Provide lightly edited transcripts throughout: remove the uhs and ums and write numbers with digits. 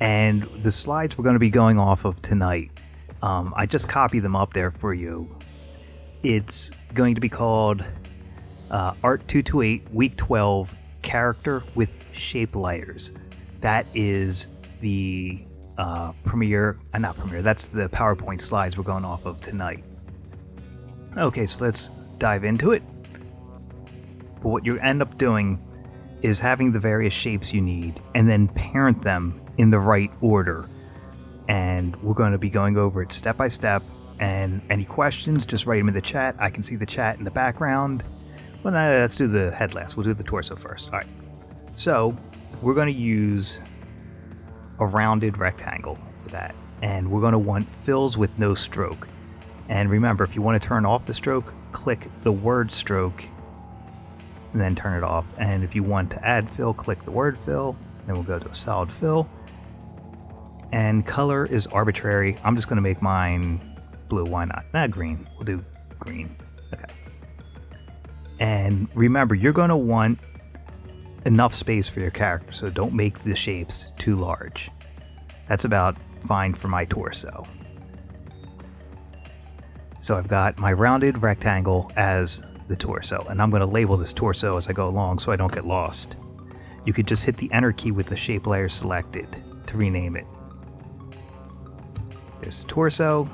And the slides we're going to be going off of tonight, I just copied them up there for you. It's going to be called Art 228 Week 12 Character with Shape Layers. That is the not Premiere, that's the PowerPoint slides we're going off of tonight. Okay, so let's dive into it. But what you end up doing is having the various shapes you need and then parent them in the right order. And we're going to be going over it step by step. And any questions, just write them in the chat. I can see the chat in the background. Well, let's do the head last. We'll do the torso first. All right. So we're going to use a rounded rectangle for that. And we're going to want fills with no stroke. And remember, if you want to turn off the stroke, click the word stroke and then turn it off. And if you want to add fill, click the word fill. Then we'll go to a solid fill. And color is arbitrary. I'm just going to make mine blue. Why not? Green. We'll do green. Okay. And remember, you're going to want enough space for your character, so don't make the shapes too large. That's about fine for my torso. So I've got my rounded rectangle as the torso, and I'm going to label this torso as I go along so I don't get lost. You could just hit the enter key with the shape layer selected to rename it. There's the torso,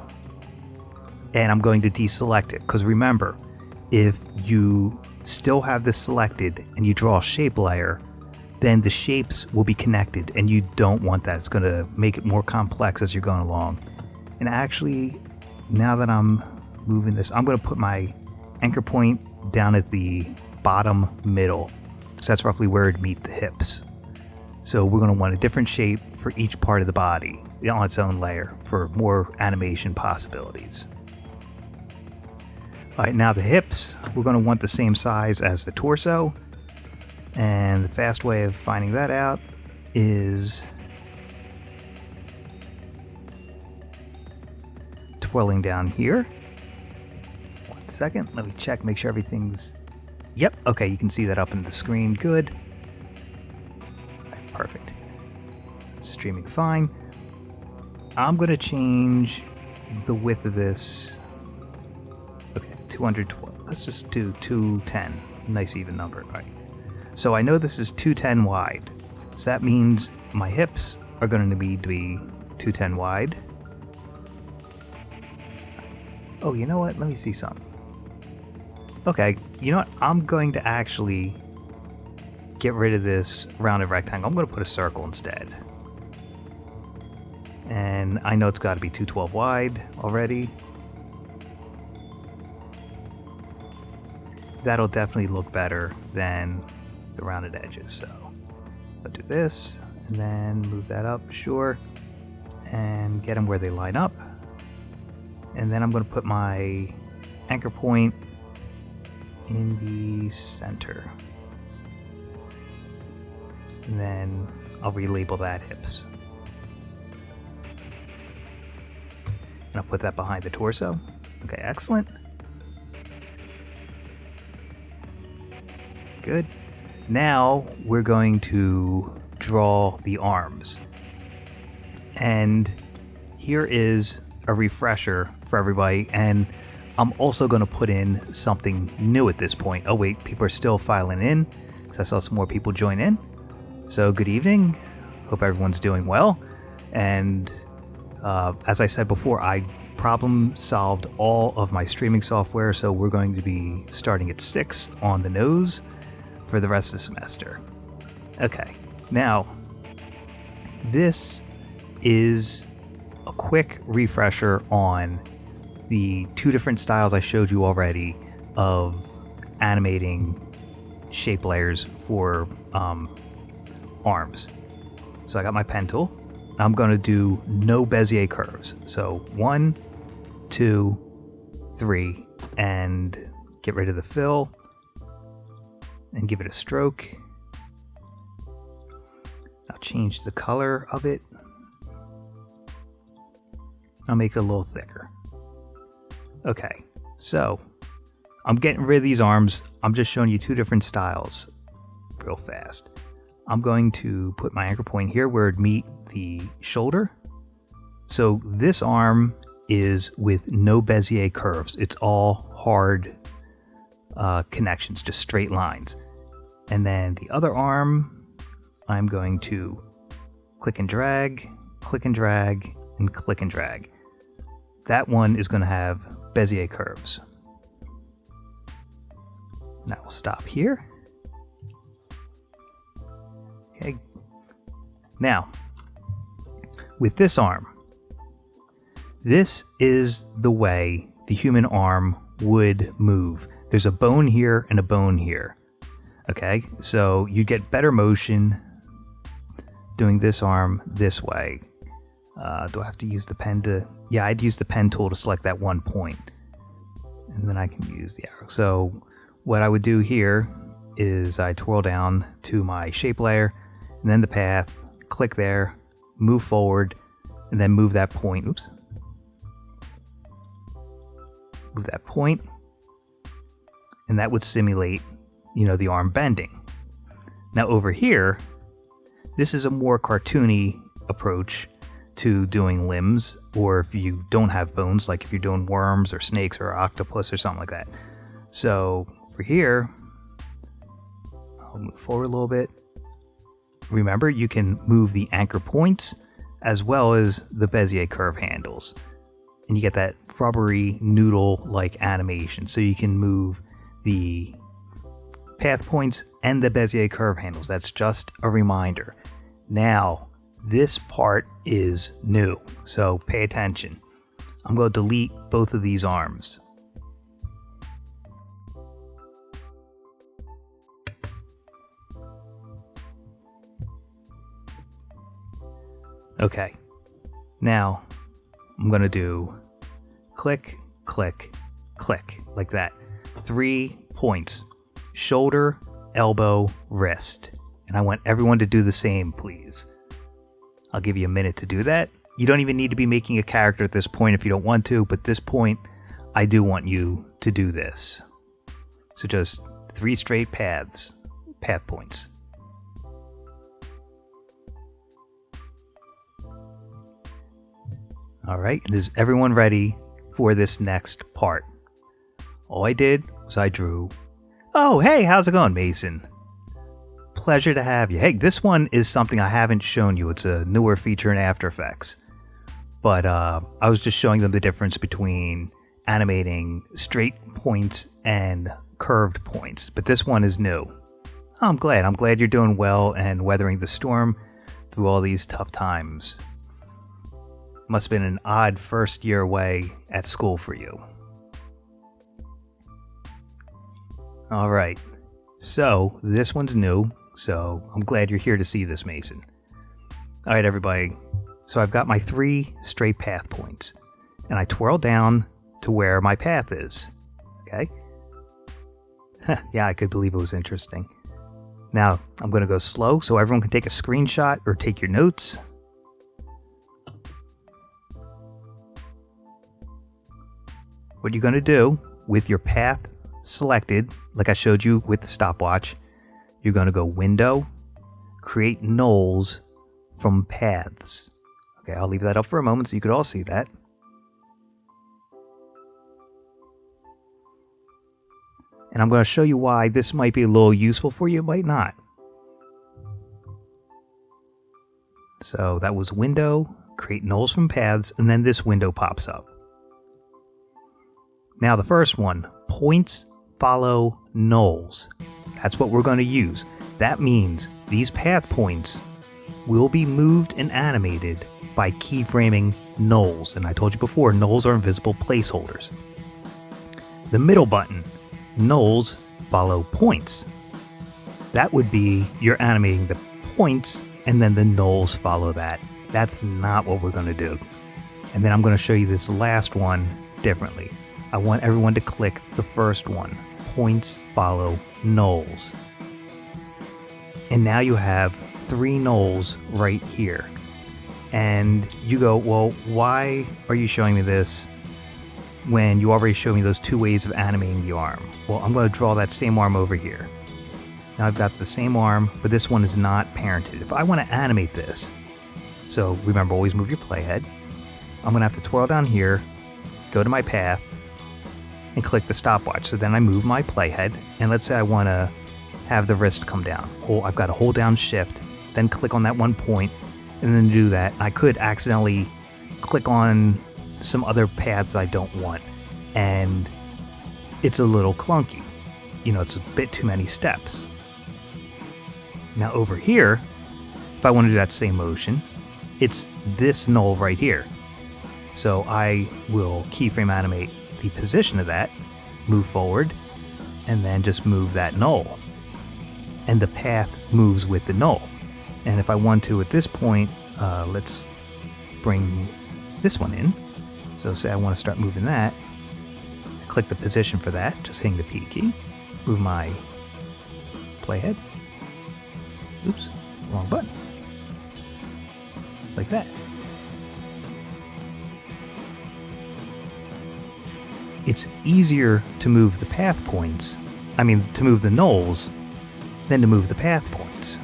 and I'm going to deselect it, because remember, if you still have this selected and you draw a shape layer, then the shapes will be connected, and you don't want that. It's going to make it more complex as you're going along. And actually, now that I'm moving this, I'm going to put my anchor point down at the bottom middle, so that's roughly where it'd meet the hips. So we're going to want a different shape for each part of the body on its own layer for more animation possibilities. All right, now the hips, we're going to want the same size as the torso. And the fast way of finding that out is twirling down here. 1 second, let me check, make sure everything's... Yep, okay, you can see that up in the screen. Good. Right, perfect. Streaming fine. I'm going to change the width of this. Okay, 212. Let's just do 210. Nice even number. All right. So I know this is 210 wide. So that means my hips are going to need to be 210 wide. Oh, you know what? Let me see something. Okay, you know what? I'm going to actually get rid of this rounded rectangle. I'm going to put a circle instead. And I know it's got to be 212 wide already. That'll definitely look better than the rounded edges. So I'll do this and then move that up, sure, and get them where they line up. And then I'm going to put my anchor point in the center. And then I'll relabel that hips. And I'll put that behind the torso. Okay, excellent. Good. Now we're going to draw the arms. And here is a refresher for everybody. And I'm also going to put in something new at this point. Oh wait, people are still filing in, because I saw some more people join in. So good evening. Hope everyone's doing well. And as I said before, I problem solved all of my streaming software, so we're going to be starting at 6 on the nose for the rest of the semester. Okay, now this is a quick refresher on the 2 different styles I showed you already of animating shape layers for arms. So I got my pen tool. I'm going to do no Bezier curves. So 1, 2, 3, and get rid of the fill and give it a stroke. I'll change the color of it. I'll make it a little thicker. Okay, so I'm getting rid of these arms. I'm just showing you 2 different styles real fast. I'm going to put my anchor point here where it meet the shoulder. So this arm is with no Bezier curves. It's all hard connections, just straight lines. And then the other arm, I'm going to click and drag, click and drag, and click and drag. That one is going to have Bezier curves. Now we'll stop here. Okay. Now, with this arm, this is the way the human arm would move. There's a bone here and a bone here. Okay, so you get better motion doing this arm this way. Do I have to use the pen to... Yeah, I'd use the pen tool to select that one point. And then I can use the arrow. So what I would do here is I twirl down to my shape layer, and then the path, click there, move forward, and then move that point. Oops. Move that point, and that would simulate, the arm bending. Now over here, this is a more cartoony approach to doing limbs, or if you don't have bones, like if you're doing worms or snakes or octopus or something like that. So for here, I'll move forward a little bit. Remember, you can move the anchor points as well as the Bezier curve handles. And you get that rubbery noodle-like animation. So you can move the path points and the Bezier curve handles. That's just a reminder. Now, this part is new, so pay attention. I'm going to delete both of these arms. Okay, now I'm going to do click, click, click, like that. 3 points, shoulder, elbow, wrist. And I want everyone to do the same, please. I'll give you a minute to do that. You don't even need to be making a character at this point if you don't want to, but this point, I do want you to do this. So just 3 straight path points. All right, and is everyone ready for this next part? All I did was I drew. Oh, hey, how's it going, Mason? Pleasure to have you. Hey, this one is something I haven't shown you. It's a newer feature in After Effects. But I was just showing them the difference between animating straight points and curved points. But this one is new. Oh, I'm glad. I'm glad you're doing well and weathering the storm through all these tough times. Must have been an odd first year away at school for you. All right. So this one's new. So I'm glad you're here to see this, Mason. All right, everybody. So I've got my 3 straight path points, and I twirl down to where my path is. Okay. Yeah, I could believe it was interesting. Now I'm going to go slow so everyone can take a screenshot or take your notes. What you're going to do with your path selected, like I showed you with the stopwatch, you're going to go Window, Create Nulls from Paths. Okay, I'll leave that up for a moment so you could all see that. And I'm going to show you why this might be a little useful for you, it might not. So that was Window, Create Nulls from Paths, and then this window pops up. Now the first one, points follow nulls. That's what we're going to use. That means these path points will be moved and animated by keyframing nulls. And I told you before, nulls are invisible placeholders. The middle button, nulls follow points. That would be you're animating the points and then the nulls follow that. That's not what we're going to do. And then I'm going to show you this last one differently. I want everyone to click the first one. Points follow nulls. And now you have 3 nulls right here. And you go, well, why are you showing me this when you already showed me those 2 ways of animating the arm? Well, I'm going to draw that same arm over here. Now I've got the same arm, but this one is not parented. If I want to animate this, so remember, always move your playhead. I'm going to have to twirl down here, go to my path, and click the stopwatch. So then I move my playhead, and let's say I want to have the wrist come down. I've got to hold down shift, then click on that one point, and then do that. I could accidentally click on some other paths I don't want, and it's a little clunky. You know, it's a bit too many steps. Now over here, if I want to do that same motion, it's this null right here. So I will keyframe animate the position of that, move forward, and then just move that null. And the path moves with the null. And if I want to at this point, let's bring this one in. So say I want to start moving that, click the position for that, just hitting the P key, move my playhead. Oops, wrong button. Like that. It's easier to move the path points, to move the nulls, than to move the path points.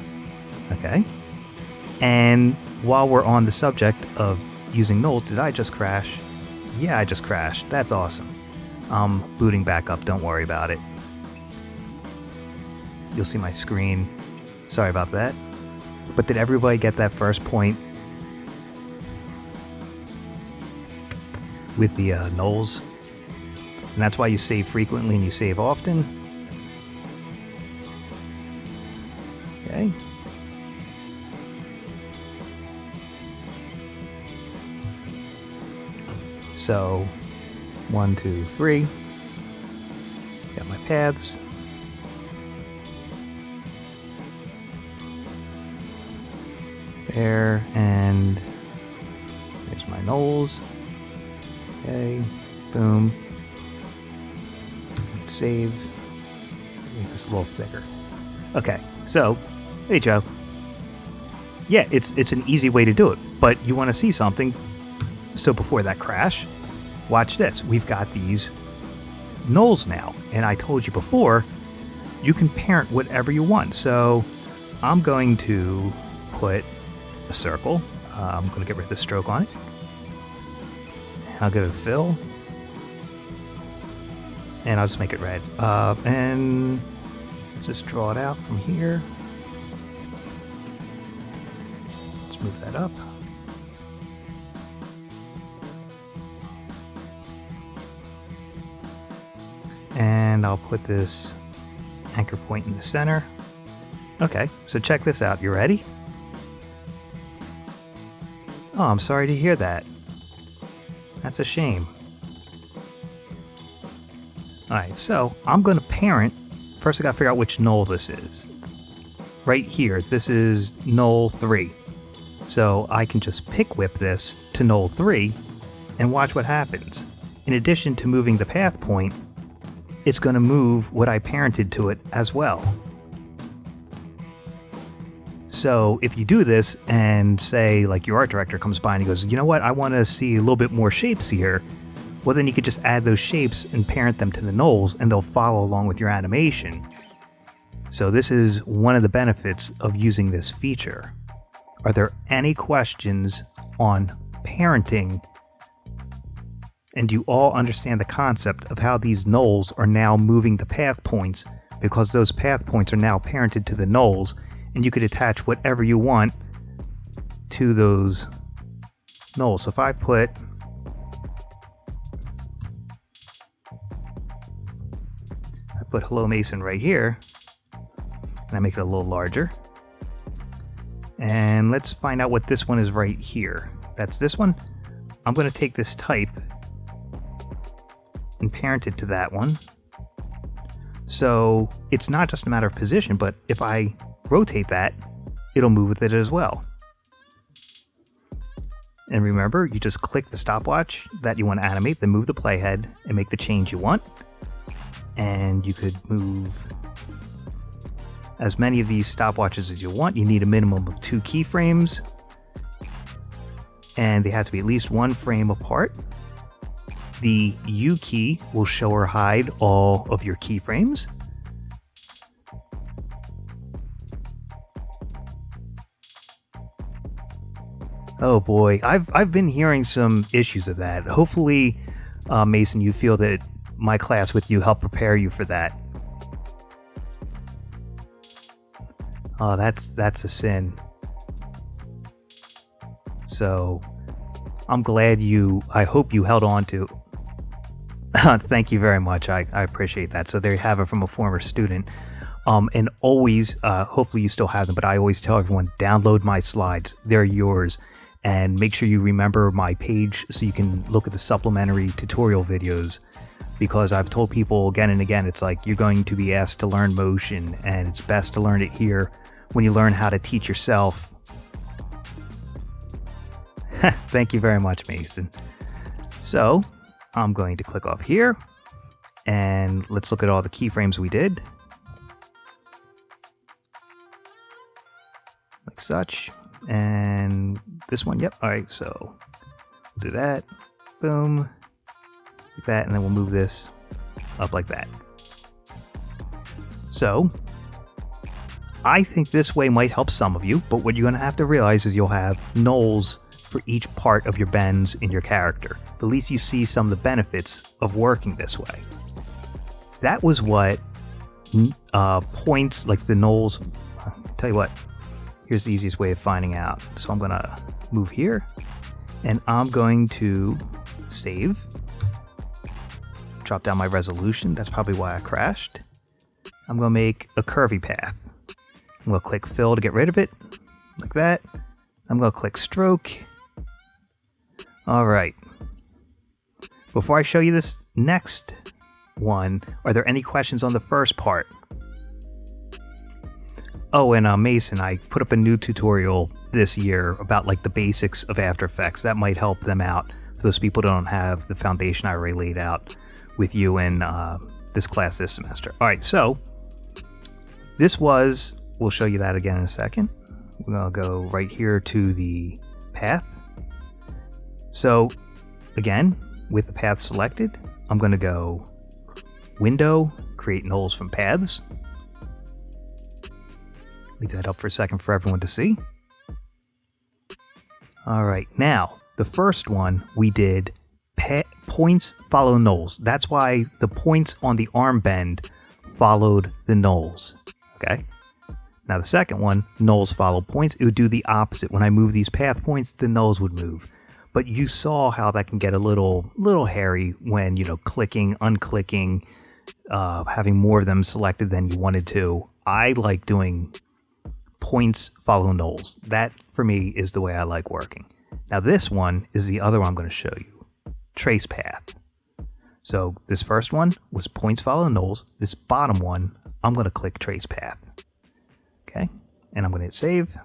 Okay? And while we're on the subject of using nulls, did I just crash? Yeah, I just crashed. That's awesome. I'm booting back up, don't worry about it. You'll see my screen. Sorry about that. But did everybody get that first point with the nulls? And that's why you save frequently and you save often. Okay. So, 1, 2, 3. Got my paths. There, and there's my nulls. Okay, boom. Save. Make this a little thicker. Okay, so, hey Joe. Yeah, it's an easy way to do it, but you want to see something. So before that crash, watch this. We've got these nulls now, and I told you before, you can parent whatever you want. So I'm going to put a circle. I'm going to get rid of the stroke on it. And I'll give it a fill. And I'll just make it red. And let's just draw it out from here. Let's move that up. And I'll put this anchor point in the center. Okay, so check this out. You ready? Oh, I'm sorry to hear that. That's a shame. Alright, so I'm going to parent. First I got to figure out which null this is. Right here, this is null 3. So I can just pick whip this to null 3 and watch what happens. In addition to moving the path point, it's going to move what I parented to it as well. So if you do this and say like your art director comes by and he goes, you know what, I want to see a little bit more shapes here. Well, then you could just add those shapes and parent them to the nulls and they'll follow along with your animation. So this is one of the benefits of using this feature. Are there any questions on parenting? And do you all understand the concept of how these nulls are now moving the path points, because those path points are now parented to the nulls, and you could attach whatever you want to those nulls. So if I put Hello Mason right here, and I make it a little larger. And let's find out what this one is right here. That's this one. I'm going to take this type and parent it to that one. So it's not just a matter of position, but if I rotate that, it'll move with it as well. And remember, you just click the stopwatch that you want to animate, then move the playhead and make the change you want. And you could move as many of these stopwatches as you want. You need a minimum of 2 keyframes, and they have to be at least 1 frame apart. The U key will show or hide all of your keyframes. Oh boy, I've been hearing some issues of that. Hopefully, Mason, you feel that my class with you helped prepare you for that. Oh, that's a sin. So, I'm glad I hope you held on to. Thank you very much. I appreciate that. So there you have it from a former student. And always, hopefully you still have them, but I always tell everyone, download my slides. They're yours. And make sure you remember my page so you can look at the supplementary tutorial videos, because I've told people again and again, it's like you're going to be asked to learn motion, and it's best to learn it here when you learn how to teach yourself. Thank you very much, Mason. So I'm going to click off here, and let's look at all the keyframes we did. Like such. And this one, yep. All right, so do that, boom, like that, and then we'll move this up like that. So I think this way might help some of you, but what you're going to have to realize is you'll have nulls for each part of your bends in your character. At least you see some of the benefits of working this way. That was what points, like the nulls, I'll tell you what. Here's the easiest way of finding out. So I'm going to move here, and I'm going to save. Drop down my resolution. That's probably why I crashed. I'm going to make a curvy path. I'm going to click fill to get rid of it, like that. I'm going to click stroke. All right. Before I show you this next one, are there any questions on the first part? Oh, and Mason, I put up a new tutorial this year about like the basics of After Effects. That might help them out for those people who don't have the foundation I already laid out with you in this class this semester. All right, so we'll show you that again in a second. We're gonna go right here to the path. So again, with the path selected, I'm gonna go Window, Create Nulls from Paths. Leave that up for a second for everyone to see. All right, now the first one we did points follow nulls. That's why the points on the arm bend followed the nulls. Okay. Now the second one, nulls follow points. It would do the opposite. When I move these path points, the nulls would move. But you saw how that can get a little hairy when, clicking, unclicking, having more of them selected than you wanted to. I like doing points follow nulls. That for me is the way I like working. Now this one is the other one I'm going to show you. Trace path. So this first one was points follow nulls. This bottom one, I'm going to click trace path. Okay, and I'm going to hit save.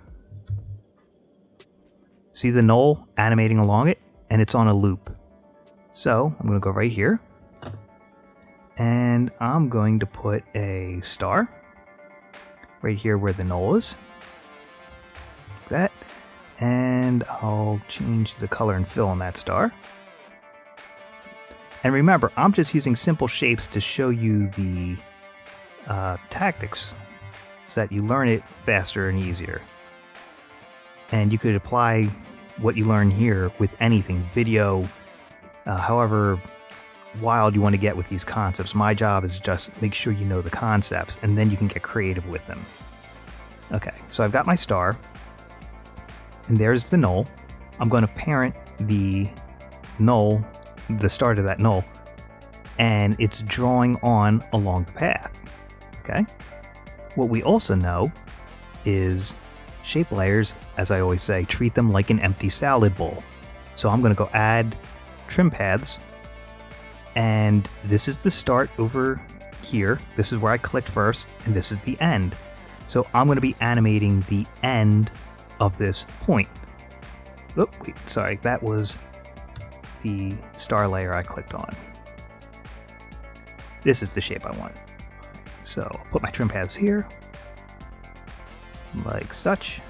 See the null animating along it, and it's on a loop. So I'm going to go right here, and I'm going to put a star right here where the null is. Like that. And I'll change the color and fill on that star. And remember, I'm just using simple shapes to show you the tactics so that you learn it faster and easier. And you could apply what you learn here with anything, video, however wild you want to get with these concepts. My job is just make sure you know the concepts, and then you can get creative with them. Okay, so I've got my star, and there's the null. I'm going to parent the null, the star to that null, and it's drawing on along the path. Okay? What we also know is shape layers, as I always say, treat them like an empty salad bowl. So I'm going to go add trim paths, and this is the start over here. This is where I clicked first, and this is the end. So I'm going to be animating the end of this point. Oh, wait, sorry, that was the star layer I clicked on. This is the shape I want. So I'll put my trim paths here, like such,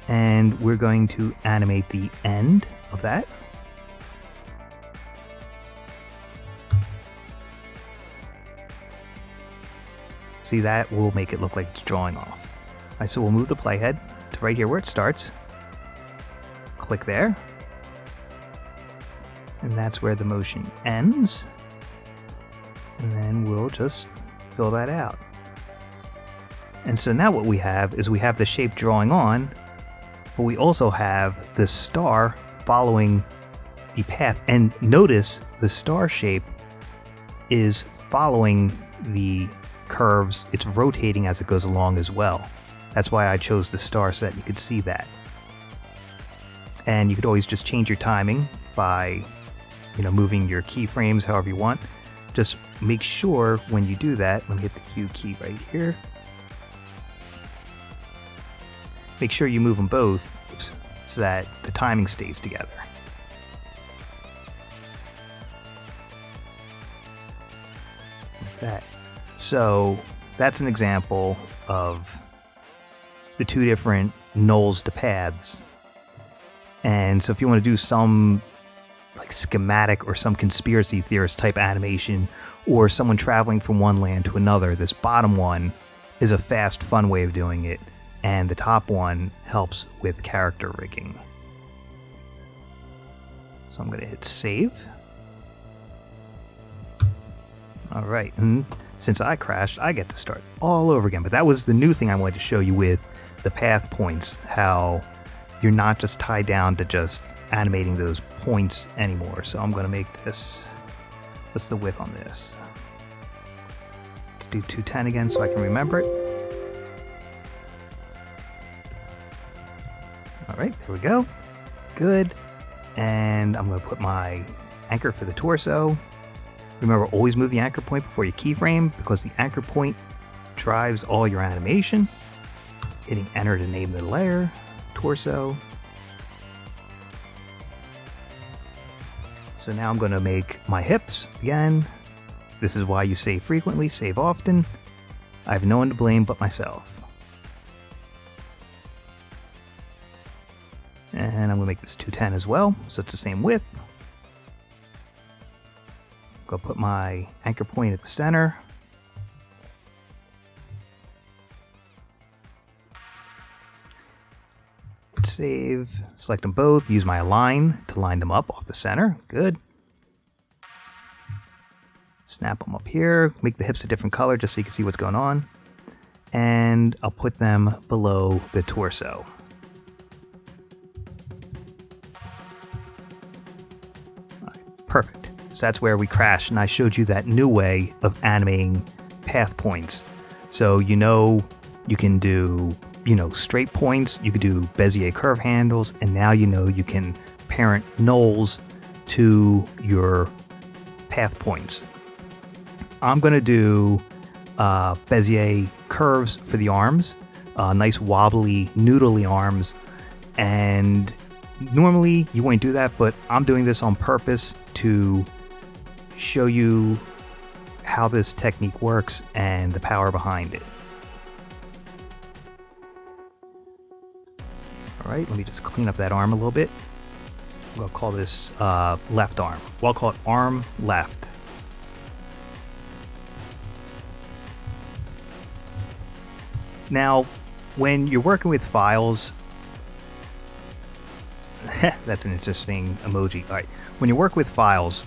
and we're going to animate the end of that. See, that will make it look like it's drawing off. All right, so we'll move the playhead to right here where it starts. click there. And that's where the motion ends. And then we'll just fill that out. And so now what we have is we have the shape drawing on, but we also have the star following the path. And notice the star shape is following the curves. It's rotating as it goes along as well. That's why I chose the star so that you could see that. And you could always just change your timing by, moving your keyframes however you want. Just make sure when you do that, let me hit the Q key right here. Make sure you move them both so that the timing stays together. Like that. So that's an example of the two different nulls to paths. And so if you want to do some like schematic or some conspiracy theorist type animation, or someone traveling from one land to another, this bottom one is a fast, fun way of doing it, and the top one helps with character rigging. So I'm going to hit save. Alright, and since I crashed, I get to start all over again. But that was the new thing I wanted to show you with the path points, how you're not just tied down to just animating those points anymore. So I'm going to make this, what's the width on this? Let's do 210 again so I can remember it. Alright, there we go. Good. And I'm going to put my anchor for the torso. Remember, always move the anchor point before your keyframe, because the anchor point drives all your animation. Hitting enter to name the layer, torso. So now I'm going to make my hips again. This is why you save frequently, save often. I have no one to blame but myself. And I'm going to make this 210 as well, so it's the same width. Go put my anchor point at the center. Hit save, select them both, use my align to line them up off the center. Good. Snap them up here, make the hips a different color just so you can see what's going on. And I'll put them below the torso. Perfect. So that's where we crashed, and I showed you that new way of animating path points. So you can do, straight points, you could do Bezier curve handles, and now you can parent nulls to your path points. I'm going to do Bezier curves for the arms, nice wobbly, noodly arms, and normally you wouldn't do that, but I'm doing this on purpose to show you how this technique works and the power behind it. Alright, let me just clean up that arm a little bit. We'll call this left arm. Well, I'll call it arm left. Now, when you're working with files, that's an interesting emoji. All right, when you work with files,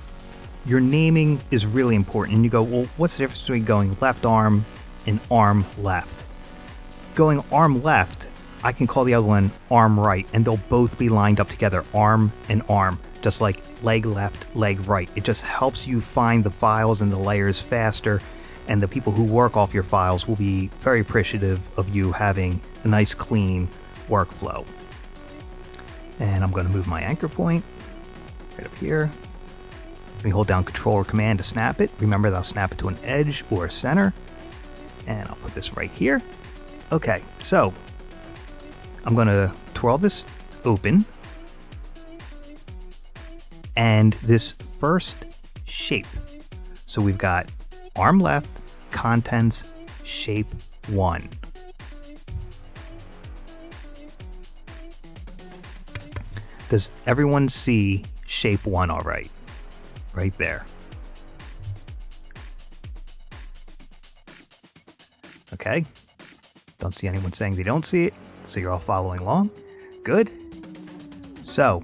your naming is really important. And you go, well, what's the difference between going left arm and arm left? Going arm left, I can call the other one arm right, and they'll both be lined up together, arm and arm, just like leg left, leg right. It just helps you find the files and the layers faster, and the people who work off your files will be very appreciative of you having a nice, clean workflow. And I'm going to move my anchor point right up here. Let me hold down Control or Command to snap it. Remember, that'll snap it to an edge or a center. And I'll put this right here. Okay, so I'm going to twirl this open. And this first shape. So we've got arm left, contents, shape 1. Does everyone see shape 1 all right? Right there. Okay. Don't see anyone saying they don't see it, so you're all following along. Good. So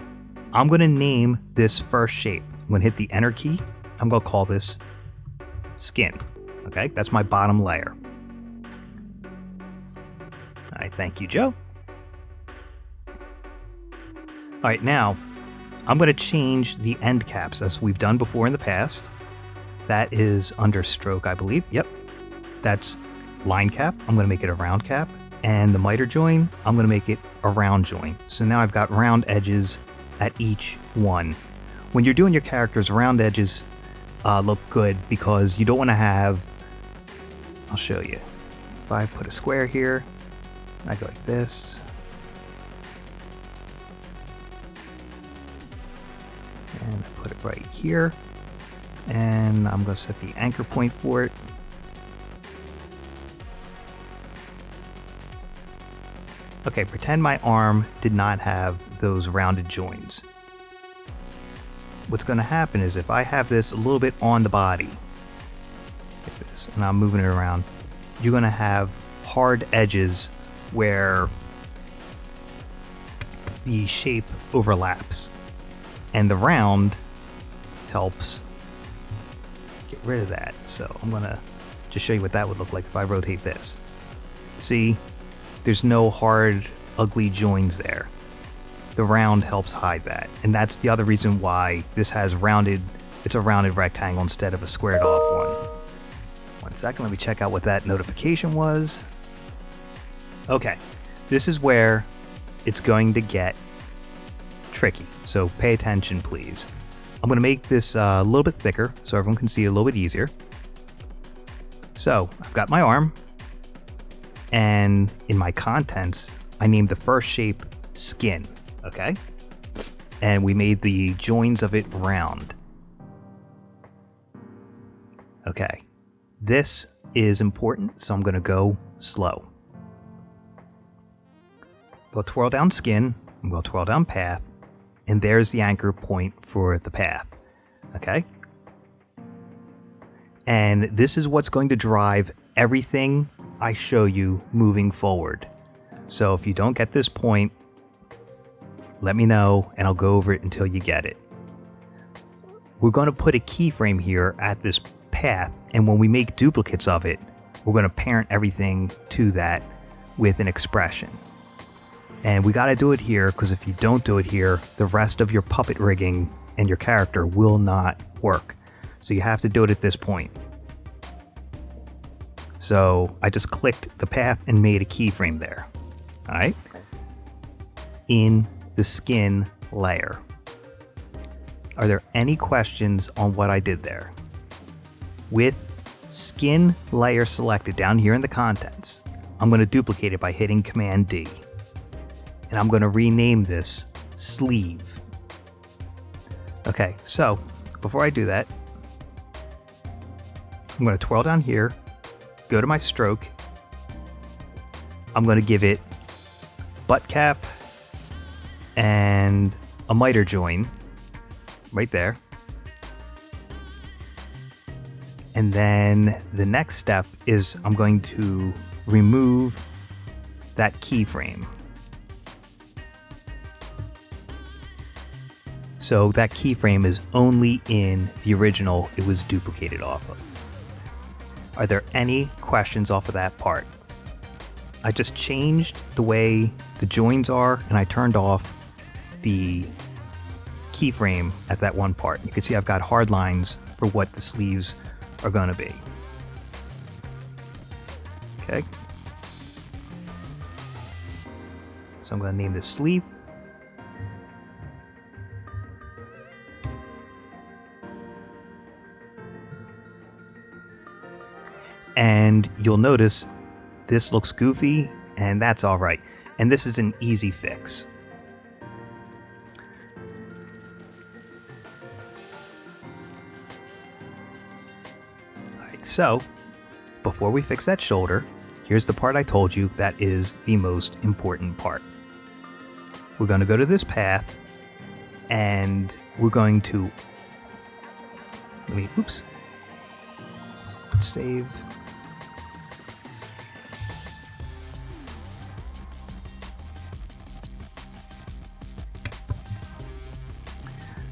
I'm going to name this first shape. I'm going to hit the enter key. I'm going to call this skin. Okay, that's my bottom layer. All right, thank you, Joe. All right, now I'm going to change the end caps as we've done before in the past. That is under stroke, I believe. Yep. That's line cap. I'm going to make it a round cap. And the miter join, I'm going to make it a round join. So now I've got round edges at each one. When you're doing your characters, round edges look good because you don't want to have, I'll show you. If I put a square here, I go like this. And I put it right here. And I'm going to set the anchor point for it. Okay, pretend my arm did not have those rounded joins. What's going to happen is if I have this a little bit on the body, like this, and I'm moving it around, you're going to have hard edges where the shape overlaps. And the round helps get rid of that. So I'm going to just show you what that would look like if I rotate this. See? There's no hard, ugly joins there. The round helps hide that. And that's the other reason why this has rounded, it's a rounded rectangle instead of a squared off one. 1 second, let me check out what that notification was. Okay, this is where it's going to get tricky. So pay attention, please. I'm going to make this a little bit thicker so everyone can see it a little bit easier. So I've got my arm. And in my contents, I named the first shape skin, okay? And we made the joins of it round. Okay, this is important, so I'm gonna go slow. Go twirl down skin, I'm gonna twirl down path, and there's the anchor point for the path, okay? And this is what's going to drive everything I show you moving forward. So if you don't get this point, let me know and I'll go over it until you get it. We're going to put a keyframe here at this path, and when we make duplicates of it, we're going to parent everything to that with an expression. And we got to do it here because if you don't do it here, the rest of your puppet rigging and your character will not work. So you have to do it at this point. So I just clicked the path and made a keyframe there. All right. In the skin layer. Are there any questions on what I did there? With skin layer selected down here in the contents, I'm going to duplicate it by hitting Command D. And I'm going to rename this sleeve. Okay, so before I do that, I'm going to twirl down here. Go to my stroke. I'm going to give it butt cap and a miter join right there. And then the next step is I'm going to remove that keyframe. So that keyframe is only in the original it was duplicated off of. Are there any questions off of that part? I just changed the way the joins are and I turned off the keyframe at that one part. You can see I've got hard lines for what the sleeves are going to be. Okay. So I'm going to name this sleeve. And you'll notice this looks goofy, and that's all right. And this is an easy fix. All right, so before we fix that shoulder, here's the part I told you that is the most important part. We're going to go to this path, and we're going to, save.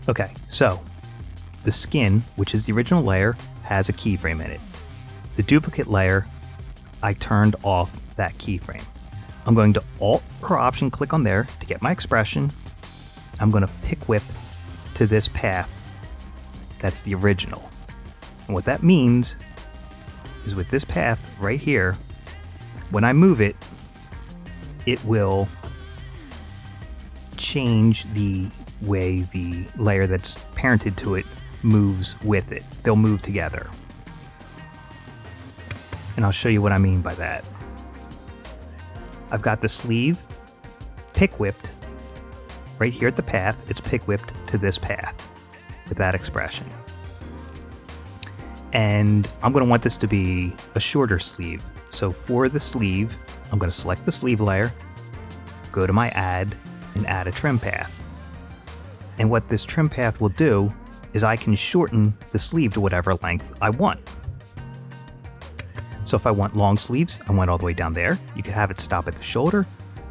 Okay, so the skin, which is the original layer, has a keyframe in it. The duplicate layer, I turned off that keyframe. I'm going to Alt or Option click on there to get my expression. I'm going to pick whip to this path. That's the original. And what that means is with this path right here, when I move it, it will change the way the layer that's parented to it moves with it. They'll move together. And I'll show you what I mean by that. I've got the sleeve pick whipped right here at the path. It's pick whipped to this path with that expression. And I'm going to want this to be a shorter sleeve. So for the sleeve, I'm going to select the sleeve layer, go to my add, and add a trim path. And what this trim path will do is I can shorten the sleeve to whatever length I want. So if I want long sleeves, I want all the way down there. You could have it stop at the shoulder.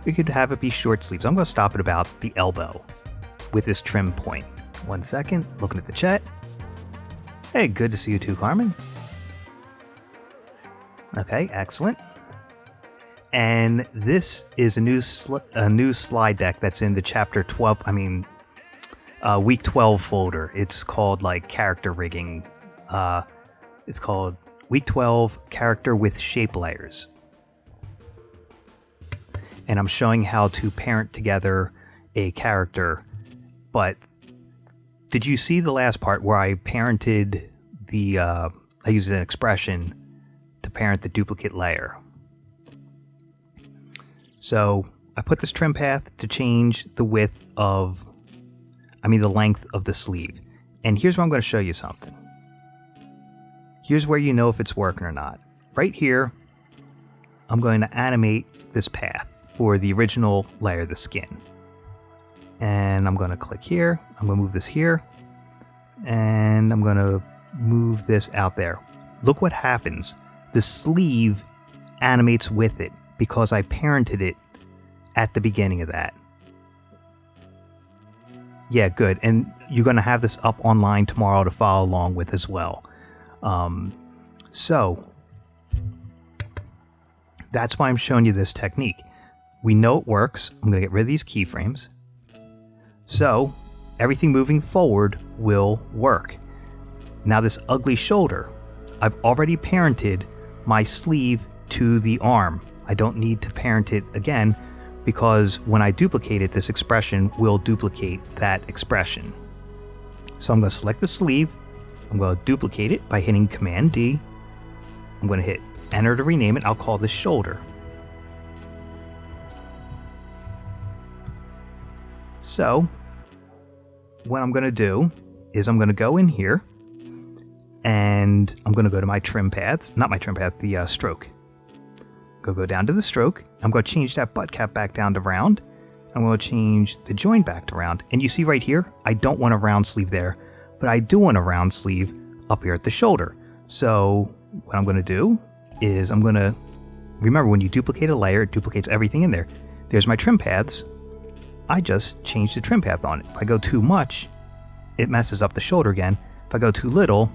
You could have it be short sleeves. I'm going to stop at about the elbow with this trim point. 1 second, looking at the chat. Hey, good to see you too, Carmen. Okay, excellent. And this is a new slide deck that's in the chapter 12, week 12 folder. It's called like character rigging. It's called week 12 character with shape layers. And I'm showing how to parent together a character. But did you see the last part where I parented I used an expression to parent the duplicate layer? So I put this trim path to change the length of the sleeve. And here's where I'm going to show you something. Here's where you know if it's working or not. Right here, I'm going to animate this path for the original layer, the skin. And I'm going to click here. I'm going to move this here. And I'm going to move this out there. Look what happens. The sleeve animates with it because I parented it at the beginning of that. Yeah, good. And you're going to have this up online tomorrow to follow along with as well. So that's why I'm showing you this technique. We know it works. I'm going to get rid of these keyframes. So everything moving forward will work. Now this ugly shoulder, I've already parented my sleeve to the arm. I don't need to parent it again because when I duplicate it, this expression will duplicate that expression. So I'm going to select the sleeve. I'm going to duplicate it by hitting Command D. I'm going to hit Enter to rename it. I'll call this shoulder. So what I'm going to do is I'm going to go in here and I'm going to go to my trim paths, not my trim path, the stroke. Go down to the stroke. I'm going to change that butt cap back down to round. I'm going to change the join back to round. And you see right here, I don't want a round sleeve there, but I do want a round sleeve up here at the shoulder. So what I'm going to do is I'm going to, remember when you duplicate a layer, it duplicates everything in there. There's my trim paths. I just changed the trim path on it. If I go too much, it messes up the shoulder again. If I go too little,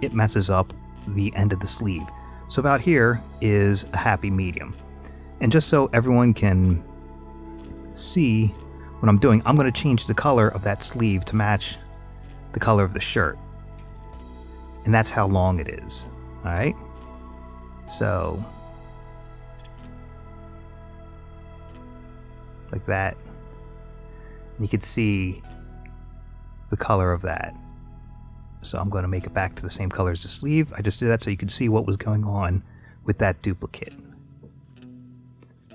it messes up the end of the sleeve. So about here is a happy medium. And just so everyone can see what I'm doing, I'm going to change the color of that sleeve to match the color of the shirt. And that's how long it is. All right. So like that. And you can see the color of that. So I'm going to make it back to the same color as the sleeve. I just did that so you could see what was going on with that duplicate.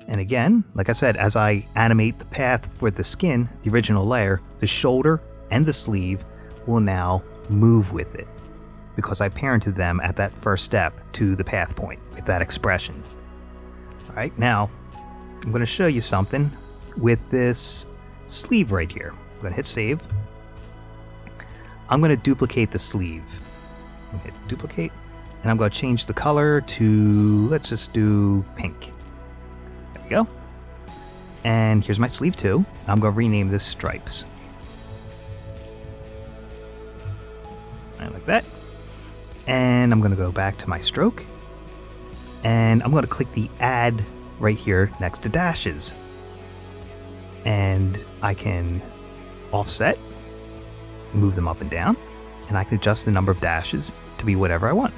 And again, like I said, as I animate the path for the skin, the original layer, the shoulder and the sleeve will now move with it because I parented them at that first step to the path point with that expression. All right, now I'm going to show you something with this sleeve right here. I'm going to hit save. I'm going to duplicate the sleeve. I'm going to hit duplicate, and I'm going to change the color to, let's just do pink. There we go. And here's my sleeve too. I'm going to rename this stripes. like that. And I'm going to go back to my stroke, and I'm going to click the add right here next to dashes. And I can offset, move them up and down, and I can adjust the number of dashes to be whatever I want.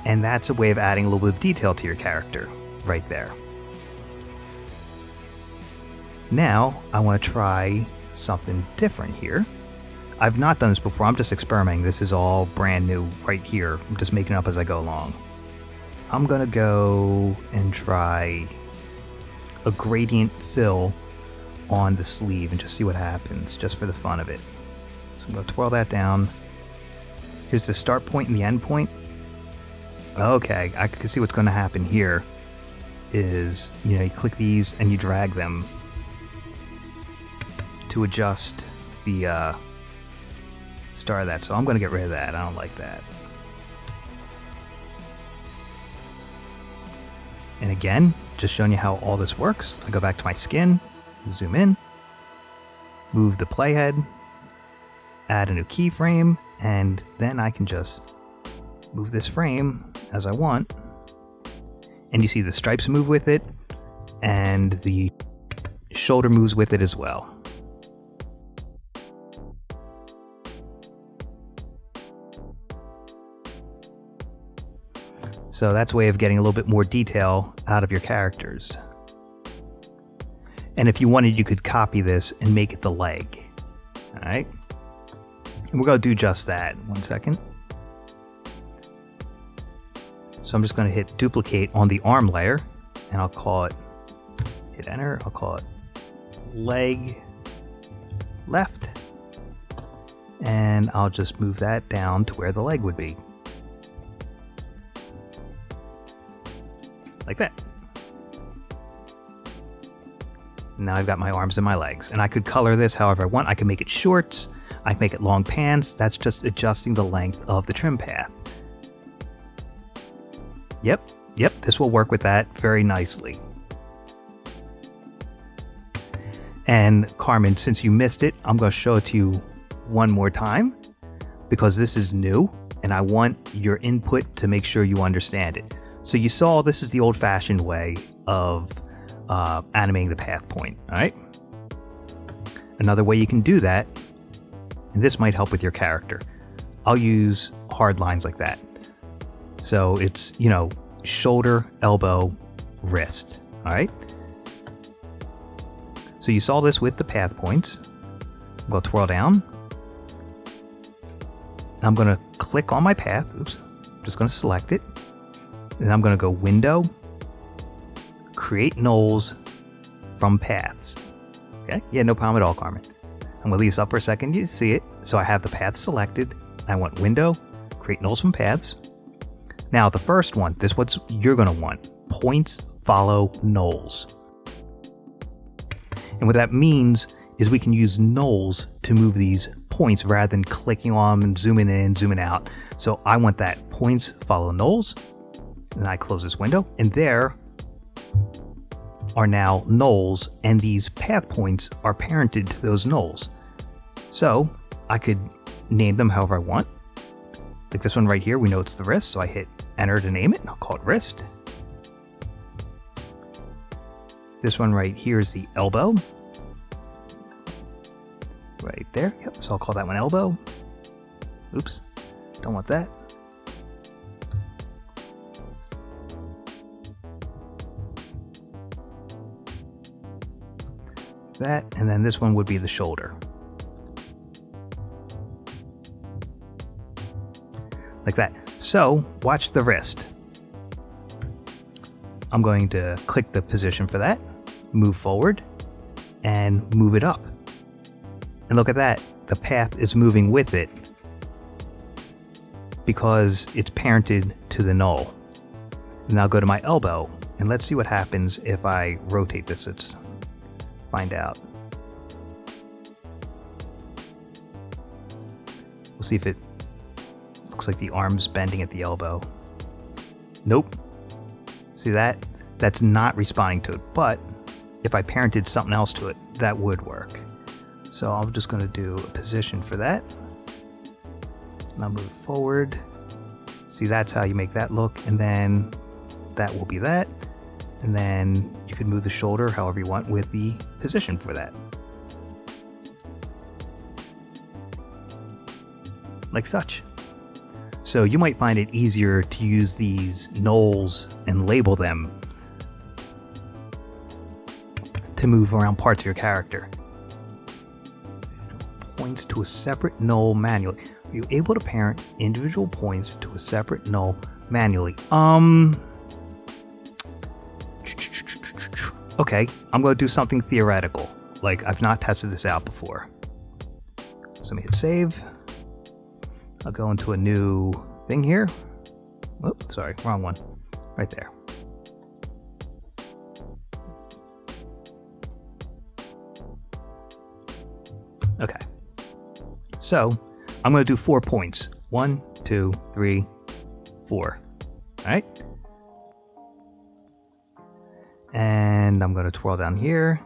And that's a way of adding a little bit of detail to your character right there. Now I want to try something different here. I've not done this before. I'm just experimenting. This is all brand new right here. I'm just making it up as I go along. I'm going to go and try a gradient fill on the sleeve and just see what happens, just for the fun of it. So I'm going to twirl that down. Here's the start point and the end point. Okay, I can see what's going to happen here is, you click these and you drag them to adjust the start of that. So I'm going to get rid of that. I don't like that. And again, just showing you how all this works. I go back to my skin, zoom in, move the playhead, add a new keyframe, and then I can just move this frame as I want. And you see the stripes move with it, and the shoulder moves with it as well. So that's a way of getting a little bit more detail out of your characters. And if you wanted, you could copy this and make it the leg. All right. And we're going to do just that. 1 second. So I'm just going to hit duplicate on the arm layer, and I'll call it, hit enter, I'll call it leg left. And I'll just move that down to where the leg would be. Like that. Now I've got my arms and my legs, and I could color this however I want. I can make it shorts, I can make it long pants. That's just adjusting the length of the trim path. Yep, this will work with that very nicely. And Carmen, since you missed it, I'm going to show it to you one more time because this is new and I want your input to make sure you understand it. So you saw this is the old-fashioned way of animating the path point, all right? Another way you can do that, and this might help with your character, I'll use hard lines like that. So it's, shoulder, elbow, wrist, all right? So you saw this with the path points. I'm going to twirl down. I'm going to click on my path. Oops. I'm just going to select it. And I'm going to go Window, Create Nulls from Paths. Okay? Yeah, no problem at all, Carmen. I'm going to leave this up for a second. You see it. So I have the path selected. I want Window, Create Nulls from Paths. Now, the first one, this is what you're going to want. Points follow nulls. And what that means is we can use nulls to move these points rather than clicking on them and zooming in, zooming out. So I want that points follow nulls. And I close this window, and there are now nulls, and these path points are parented to those nulls. So I could name them however I want. Like this one right here, we know it's the wrist, so I hit enter to name it, and I'll call it wrist. This one right here is the elbow. Right there, yep, so I'll call that one elbow. Oops, don't want that. That, and then this one would be the shoulder. Like that. So, watch the wrist. I'm going to click the position for that, move forward, and move it up. And look at that, the path is moving with it because it's parented to the null. And now go to my elbow, and let's see what happens if I rotate this. Let's find out. We'll see if it looks like the arm's bending at the elbow. Nope. See that? That's not responding to it, but if I parented something else to it, that would work. So I'm just going to do a position for that. Now move forward. See, that's how you make that look, and then that will be that. And then you can move the shoulder however you want with the position for that. Like such. So you might find it easier to use these nulls and label them to move around parts of your character. Points to a separate null manually. Are you able to parent individual points to a separate null manually? Okay, I'm going to do something theoretical. Like, I've not tested this out before. So let me hit save. I'll go into a new thing here. Oops, sorry, wrong one. Right there. Okay. So, I'm going to do 4 points. 1, 2, 3, 4. All right? And I'm going to twirl down here.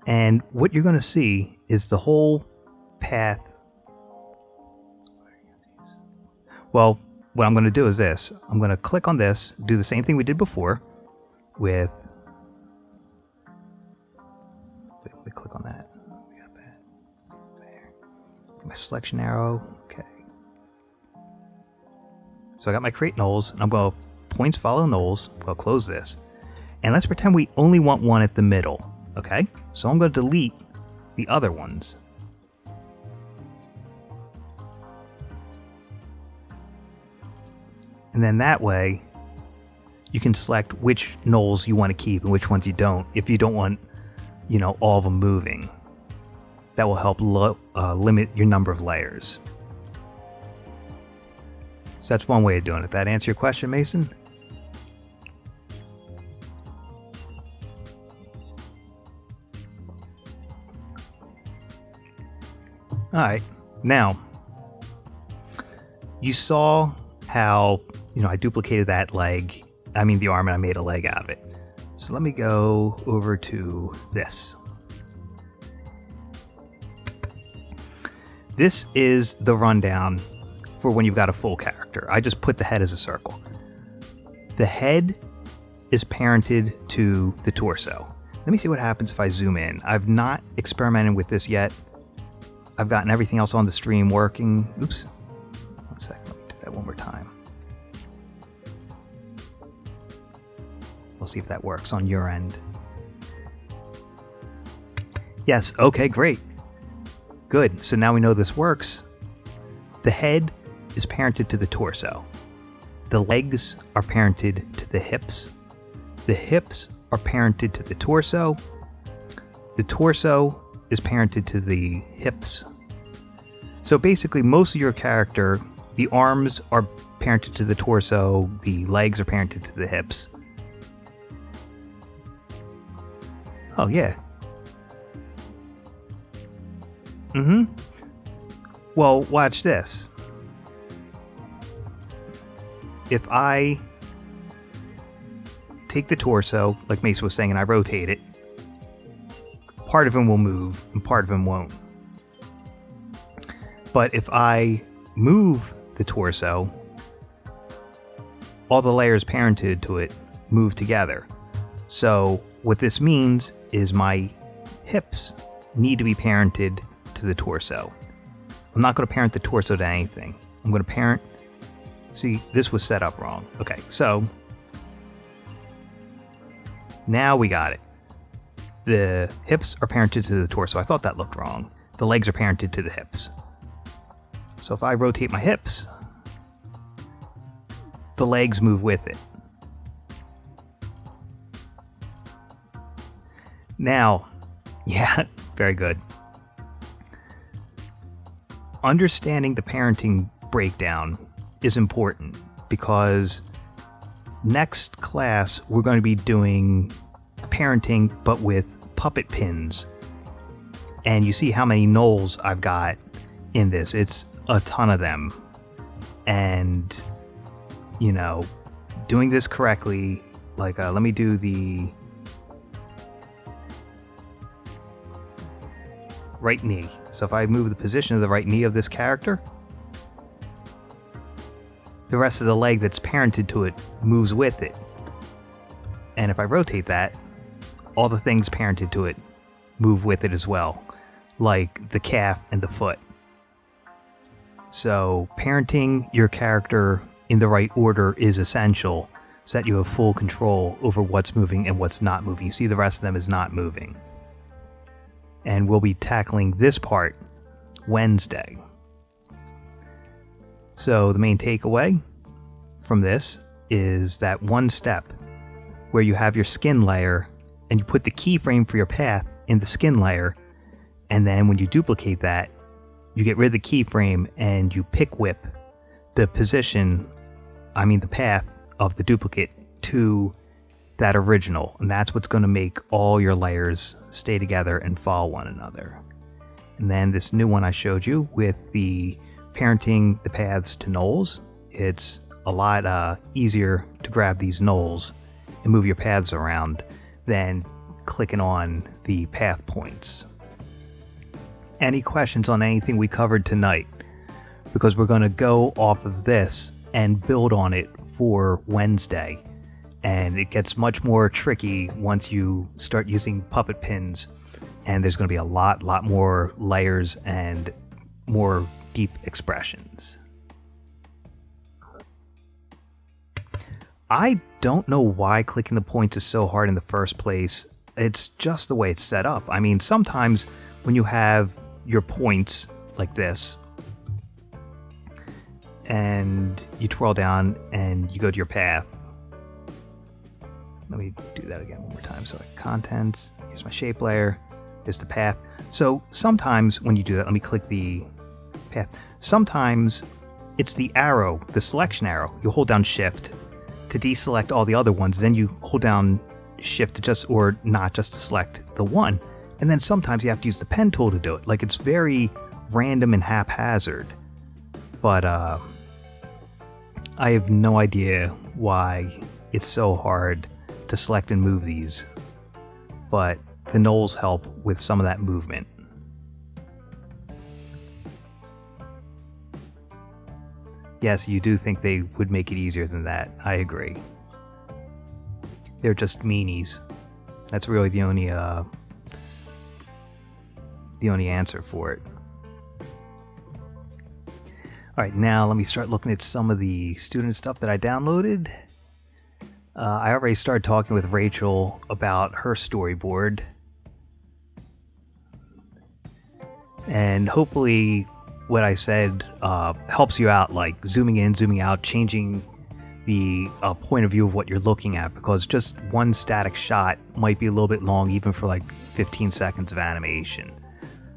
And what you're going to see is the whole path. Well, what I'm going to do is this. I'm going to click on this, do the same thing we did before with... Wait, let me click on that. We got that. There. My selection arrow. Okay. So I got my create nulls, and I'm going to points follow nulls. I'm going to close this. And let's pretend we only want one at the middle. Okay? So I'm going to delete the other ones. And then that way, you can select which nulls you want to keep and which ones you don't, if you don't want, all of them moving. That will help limit your number of layers. So that's one way of doing it. That answer your question, Mason? All right. Now, you saw how, I duplicated that leg. I mean the arm, and I made a leg out of it. So let me go over to this. This is the rundown for when you've got a full character. I just put the head as a circle. The head is parented to the torso. Let me see what happens if I zoom in. I've not experimented with this yet. I've gotten everything else on the stream working. Oops. 1 second. Let me do that one more time. We'll see if that works on your end. Yes. Okay, great. Good. So now we know this works. The head is parented to the torso. The legs are parented to the hips. The hips are parented to the torso. The torso is parented to the hips. So basically, most of your character, the arms are parented to the torso, the legs are parented to the hips. Oh, yeah. Well, watch this. If I take the torso, like Mason was saying, and I rotate it, part of him will move and part of him won't. But if I move the torso, all the layers parented to it move together. So what this means is my hips need to be parented to the torso. I'm not going to parent the torso to anything. I'm going to parent... See, this was set up wrong. Okay, so now we got it. The hips are parented to the torso. I thought that looked wrong. The legs are parented to the hips. So if I rotate my hips, the legs move with it. Now, yeah, very good. Understanding the parenting breakdown is important because next class we're going to be doing parenting but with puppet pins. And you see how many nulls I've got in this. It's a ton of them. And, doing this correctly, like, let me do the... right knee. So if I move the position of the right knee of this character, the rest of the leg that's parented to it moves with it. And if I rotate that, all the things parented to it move with it as well, like the calf and the foot. So parenting your character in the right order is essential so that you have full control over what's moving and what's not moving. You see the rest of them is not moving. And we'll be tackling this part Wednesday. So the main takeaway from this is that one step where you have your skin layer and you put the keyframe for your path in the skin layer, and then when you duplicate that, you get rid of the keyframe and you pick whip the the path of the duplicate to that original, and that's what's going to make all your layers stay together and follow one another. And then this new one I showed you with the parenting the paths to nulls, it's a lot easier to grab these nulls and move your paths around than clicking on the path points. Any questions on anything we covered tonight? Because we're going to go off of this and build on it for Wednesday. And it gets much more tricky once you start using puppet pins, and there's going to be a lot more layers and more deep expressions. I don't know why clicking the points is so hard in the first place. It's just the way it's set up. I mean, sometimes when you have your points like this, and you twirl down and you go to your path. Let me do that again one more time. So like contents, here's my shape layer, here's the path. So sometimes when you do that, let me click the path. Sometimes it's the arrow, the selection arrow. You hold down shift to deselect all the other ones. Then you hold down shift to just, or not just to select the one. And then sometimes you have to use the pen tool to do it. Like it's very random and haphazard. But I have no idea why it's so hard to select and move these. But the nulls help with some of that movement. Yes, you do think they would make it easier than that. I agree. They're just meanies. That's really the only answer for it. Alright, now let me start looking at some of the student stuff that I downloaded. I already started talking with Rachel about her storyboard. And hopefully what I said helps you out, like zooming in, zooming out, changing the point of view of what you're looking at, because just one static shot might be a little bit long, even for like 15 seconds of animation.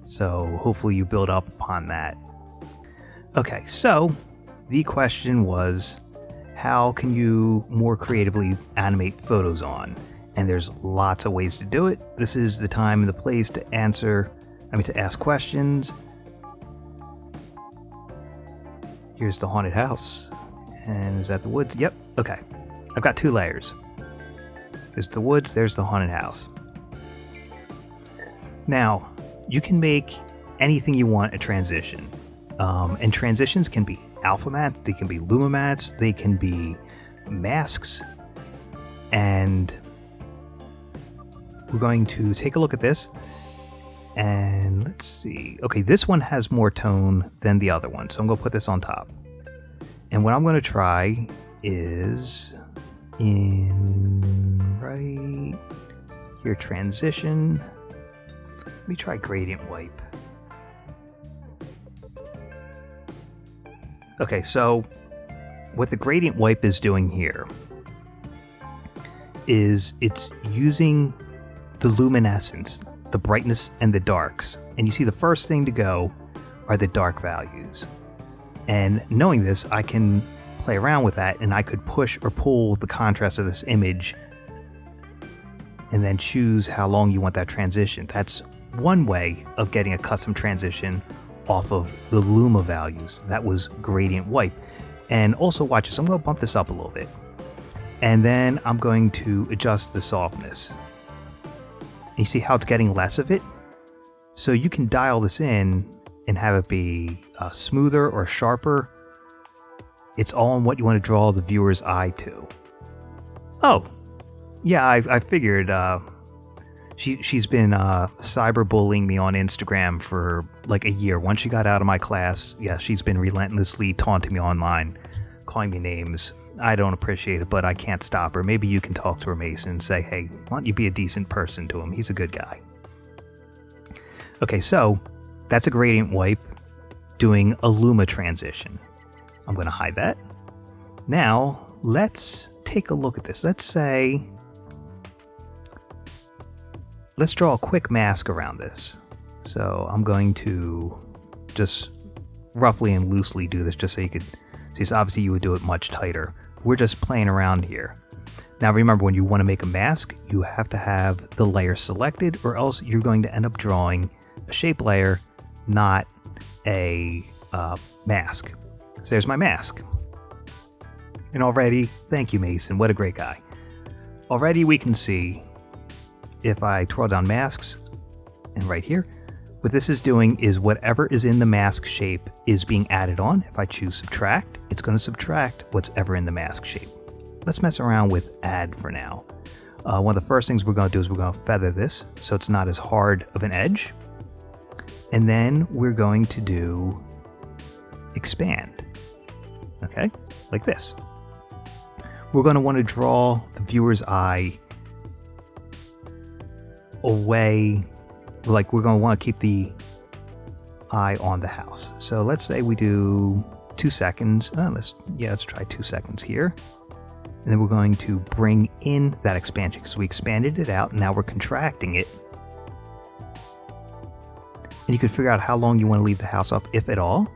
So hopefully you build up upon that. Okay, so the question was, how can you more creatively animate photos on? And there's lots of ways to do it. This is the time and the place to ask questions. Here's the haunted house. And is that the woods? Yep, okay. I've got two layers. There's the woods, there's the haunted house. Now, you can make anything you want a transition. And transitions can be alpha mattes, they can be Luma Mattes, they can be masks. And we're going to take a look at this. And let's see. Okay, this one has more tone than the other one, so I'm going to put this on top. And what I'm going to try is in right here, transition. Let me try gradient wipe. Okay, so what the gradient wipe is doing here is it's using the luminescence, the brightness and the darks. And you see the first thing to go are the dark values. And knowing this, I can play around with that, and I could push or pull the contrast of this image and then choose how long you want that transition. That's one way of getting a custom transition off of the Luma values. That was gradient wipe. And also watch this, I'm going to bump this up a little bit. And then I'm going to adjust the softness. You see how it's getting less of it? So you can dial this in and have it be smoother or sharper. It's all on what you want to draw the viewer's eye to. Oh, yeah, I figured she's been cyberbullying me on Instagram for like a year. Once she got out of my class, yeah, she's been relentlessly taunting me online, calling me names. I don't appreciate it, but I can't stop her. Maybe you can talk to her, Mason, and say, hey, why don't you be a decent person to him? He's a good guy. Okay, so that's a gradient wipe doing a Luma transition. I'm going to hide that. Now, let's take a look at this. Let's draw a quick mask around this. So I'm going to just roughly and loosely do this just so you could see. So obviously you would do it much tighter. We're just playing around here. Now remember, when you want to make a mask, you have to have the layer selected, or else you're going to end up drawing a shape layer, not a mask. So there's my mask. And already, thank you, Mason, what a great guy. Already we can see, if I twirl down masks, and right here, what this is doing is whatever is in the mask shape is being added on. If I choose subtract, it's going to subtract what's ever in the mask shape. Let's mess around with add for now. One of the first things we're going to do is we're going to feather this so it's not as hard of an edge. And then we're going to do expand. Okay, like this. We're going to want to draw the viewer's eye away, like we're going to want to keep the eye on the house. So let's say we do 2 seconds. Let's try 2 seconds here. And then we're going to bring in that expansion because we expanded it out and now we're contracting it. And you could figure out how long you want to leave the house up, if at all.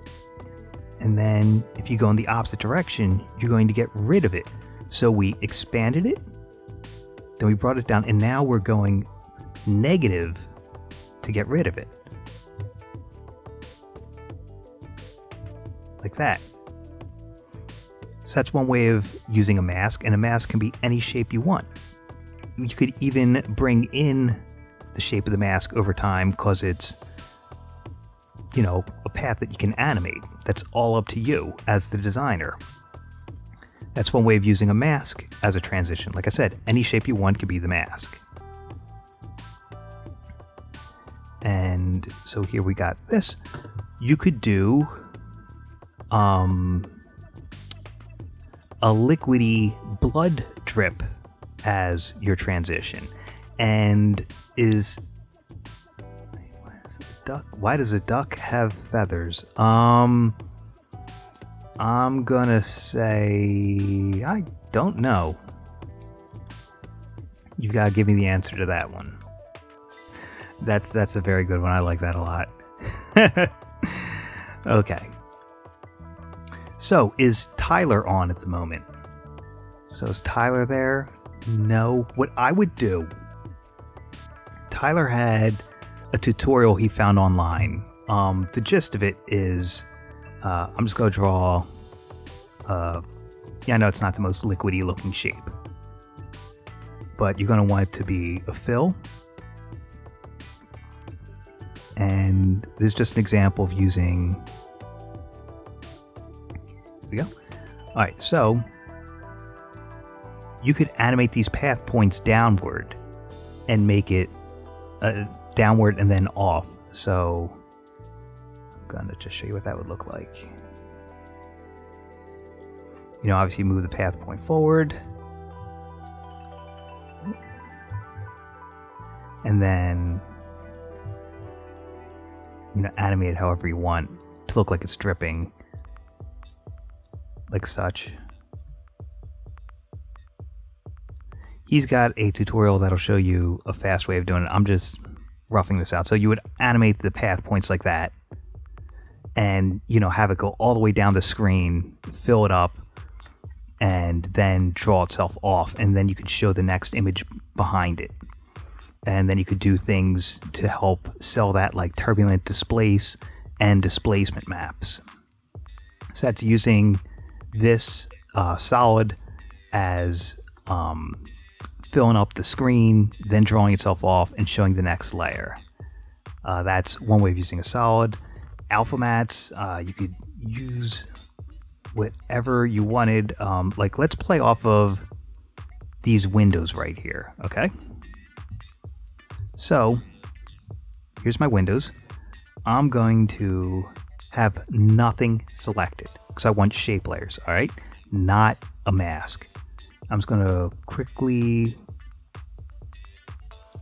And then if you go in the opposite direction, you're going to get rid of it. So we expanded it, then we brought it down, and now we're going negative to get rid of it. Like that. So that's one way of using a mask, and a mask can be any shape you want. You could even bring in the shape of the mask over time because it's, you know, a path that you can animate. That's all up to you as the designer. That's one way of using a mask as a transition. Like I said, any shape you want could be the mask. And so here we got this. You could do a liquidy blood drip as your transition. And why does a duck have feathers? I'm gonna say I don't know. You've got to give me the answer to that one. That's a very good one. I like that a lot. Okay. So is Tyler on at the moment? So is Tyler there? No. What I would do, Tyler had a tutorial he found online. The gist of it is, I'm just going to draw, I know it's not the most liquidy looking shape, but you're going to want it to be a fill. And this is just an example of using, here we go. All right, so you could animate these path points downward and make it downward and then off. So I'm going to just show you what that would look like. You know, obviously move the path point forward. And then, you know, animate it however you want to look like it's dripping. Like such. He's got a tutorial that'll show you a fast way of doing it. I'm just roughing this out. So you would animate the path points like that. And, you know, have it go all the way down the screen, fill it up, and then draw itself off. And then you could show the next image behind it. And then you could do things to help sell that, like turbulent displace and displacement maps. So that's using this solid as filling up the screen, then drawing itself off and showing the next layer. That's one way of using a solid. Alpha mats, you could use whatever you wanted. Like, let's play off of these windows right here, okay? So, here's my windows. I'm going to have nothing selected because I want shape layers, all right? Not a mask. I'm just going to quickly...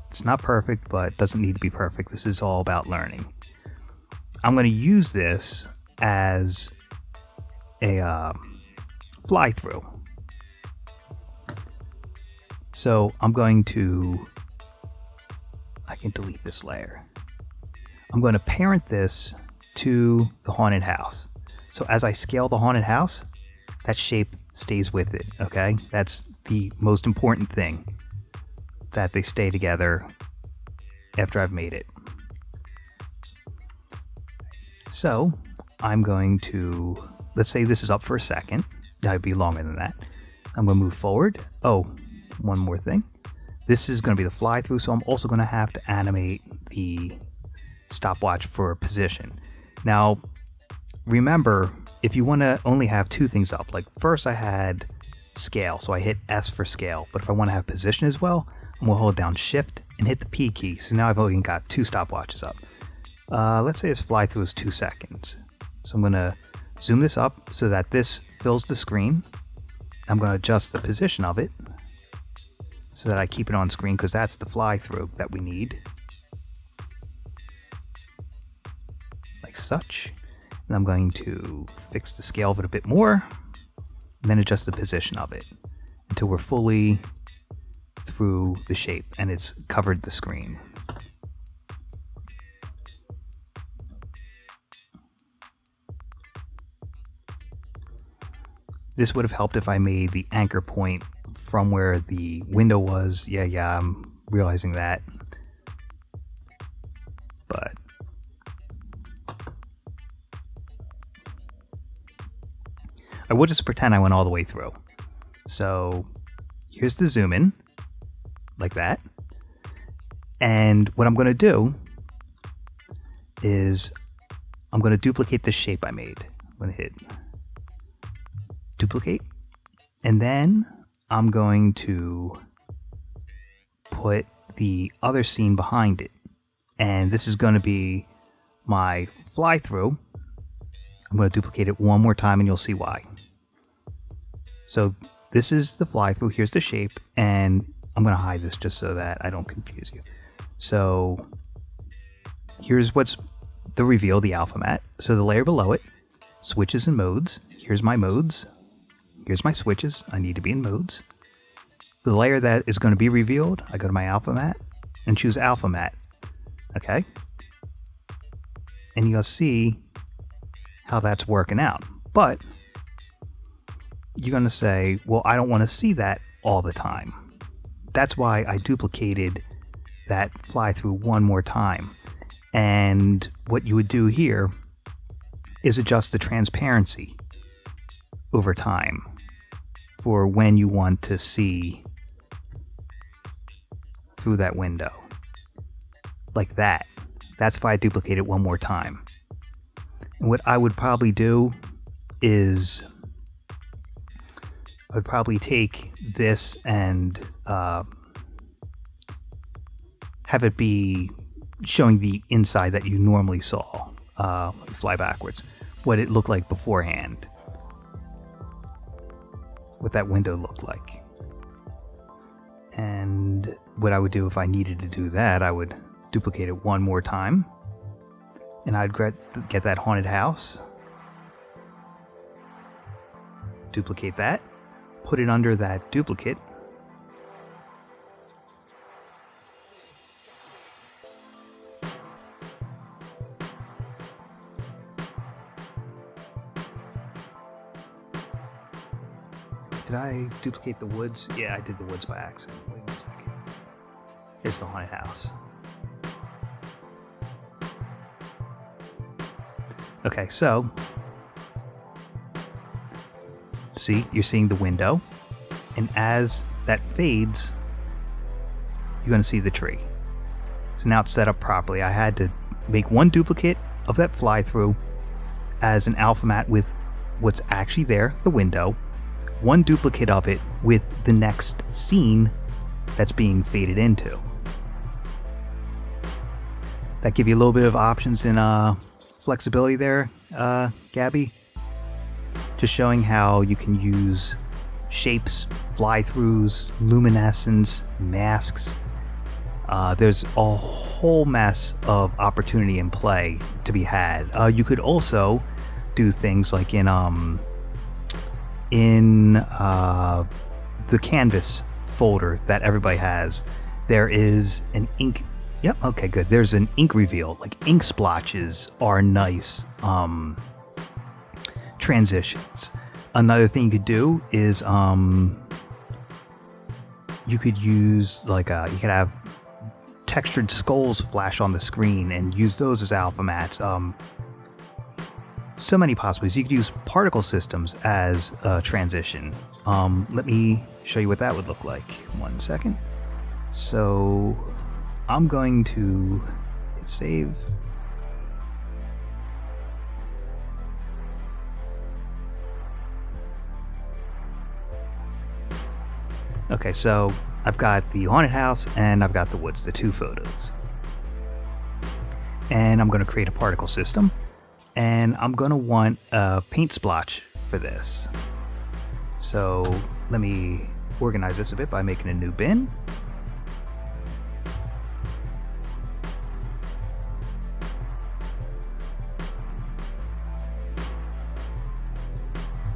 It's not perfect, but it doesn't need to be perfect. This is all about learning. I'm going to use this as a fly-through. So I'm going to... I can delete this layer. I'm going to parent this to the haunted house. So as I scale the haunted house, that shape stays with it, okay? That's the most important thing, that they stay together after I've made it. So I'm going to, let's say this is up for a second. That would be longer than that. I'm going to move forward. Oh, one more thing. This is going to be the fly through, so I'm also going to have to animate the stopwatch for position. Now, remember, if you want to only have two things up, like first I had scale, so I hit S for scale, but if I want to have position as well, I'm going to hold down Shift and hit the P key, so now I've only got two stopwatches up. Let's say this fly through is 2 seconds. So I'm going to zoom this up so that this fills the screen. I'm going to adjust the position of it so that I keep it on screen, because that's the fly through that we need. Like such. And I'm going to fix the scale of it a bit more, and then adjust the position of it until we're fully through the shape and it's covered the screen. This would have helped if I made the anchor point from where the window was. Yeah, I'm realizing that. But I will just pretend I went all the way through. So here's the zoom in, like that. And what I'm going to do is I'm going to duplicate the shape I made. I'm going to hit duplicate, and then I'm going to put the other scene behind it, and this is going to be my fly through. I'm going to duplicate it one more time and you'll see why. So this is the fly through, here's the shape, and I'm going to hide this just so that I don't confuse you. So here's what's the reveal, the alpha matte. So the layer below it, switches and modes. Here's my modes. Here's my switches. I need to be in modes. The layer that is going to be revealed, I go to my alpha matte and choose alpha matte. Okay? And you'll see how that's working out. But you're going to say, well, I don't want to see that all the time. That's why I duplicated that fly through one more time. And what you would do here is adjust the transparency over time for when you want to see through that window. Like that. That's why I duplicate it one more time. And what I would probably do is I would probably take this and have it be showing the inside that you normally saw. Fly backwards. What it looked like beforehand. What that window looked like. And what I would do if I needed to do that, I would duplicate it one more time. And I'd get that haunted house. Duplicate that. Put it under that duplicate. Did I duplicate the woods? Yeah, I did the woods by accident. Wait 1 second. Here's the haunted house. Okay, so see, you're seeing the window, and as that fades, you're going to see the tree. So now it's set up properly. I had to make one duplicate of that fly through as an alpha matte with what's actually there, the window, one duplicate of it with the next scene that's being faded into. That give you a little bit of options in flexibility there, Gabby. Just showing how you can use shapes, fly-throughs, luminescence, masks. There's a whole mess of opportunity in play to be had. You could also do things like in the canvas folder that everybody has. There is an ink. Yep. Okay. Good. There's an ink reveal. Like ink splotches are nice transitions. Another thing you could do is you could use like you could have textured skulls flash on the screen and use those as alpha mattes. So many possibilities. You could use particle systems as a transition. Let me show you what that would look like. 1 second. So I'm going to hit save. Okay, so I've got the haunted house and I've got the woods, the two photos. And I'm going to create a particle system. And I'm going to want a paint splotch for this. So let me organize this a bit by making a new bin.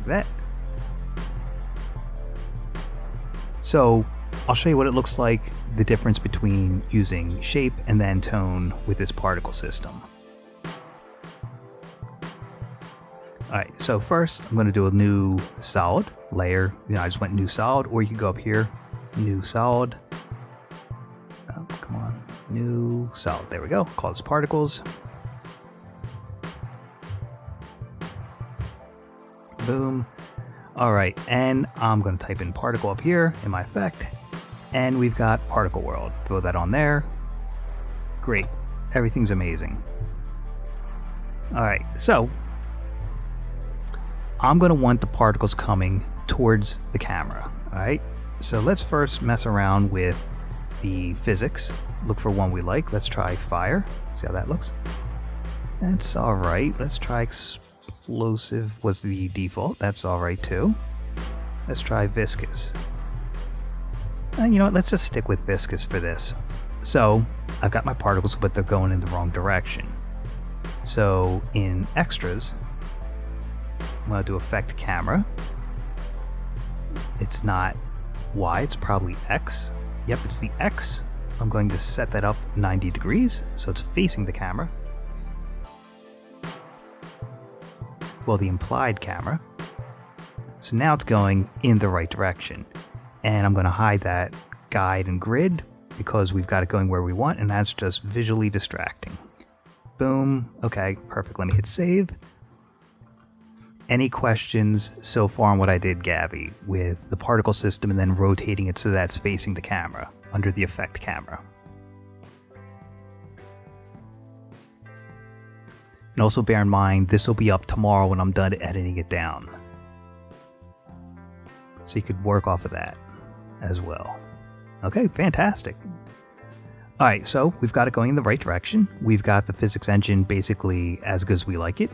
That. So I'll show you what it looks like, the difference between using shape and then tone with this particle system. Alright, so first I'm going to do a new solid layer. I just went new solid, or you can go up here, new solid. Oh, come on, new solid. There we go. Call this particles. Boom. Alright, and I'm going to type in particle up here in my effect, and we've got particle world. Throw that on there. Great. Everything's amazing. Alright, so I'm going to want the particles coming towards the camera. Alright, so let's first mess around with the physics. Look for one we like. Let's try fire. See how that looks? That's alright. Let's try explosive was the default. That's alright too. Let's try viscous. And you know what? Let's just stick with viscous for this. So I've got my particles, but they're going in the wrong direction. So in extras, I'm going to do effect camera. It's not Y, it's probably X. Yep, it's the X. I'm going to set that up 90 degrees so it's facing the camera. Well, the implied camera. So now it's going in the right direction. And I'm going to hide that guide and grid because we've got it going where we want, and that's just visually distracting. Boom. Okay, perfect. Let me hit save. Any questions so far on what I did, Gabby, with the particle system and then rotating it so that's facing the camera under the effect camera? And also bear in mind, this will be up tomorrow when I'm done editing it down. So you could work off of that as well. Okay, fantastic. Alright, so we've got it going in the right direction. We've got the physics engine basically as good as we like it.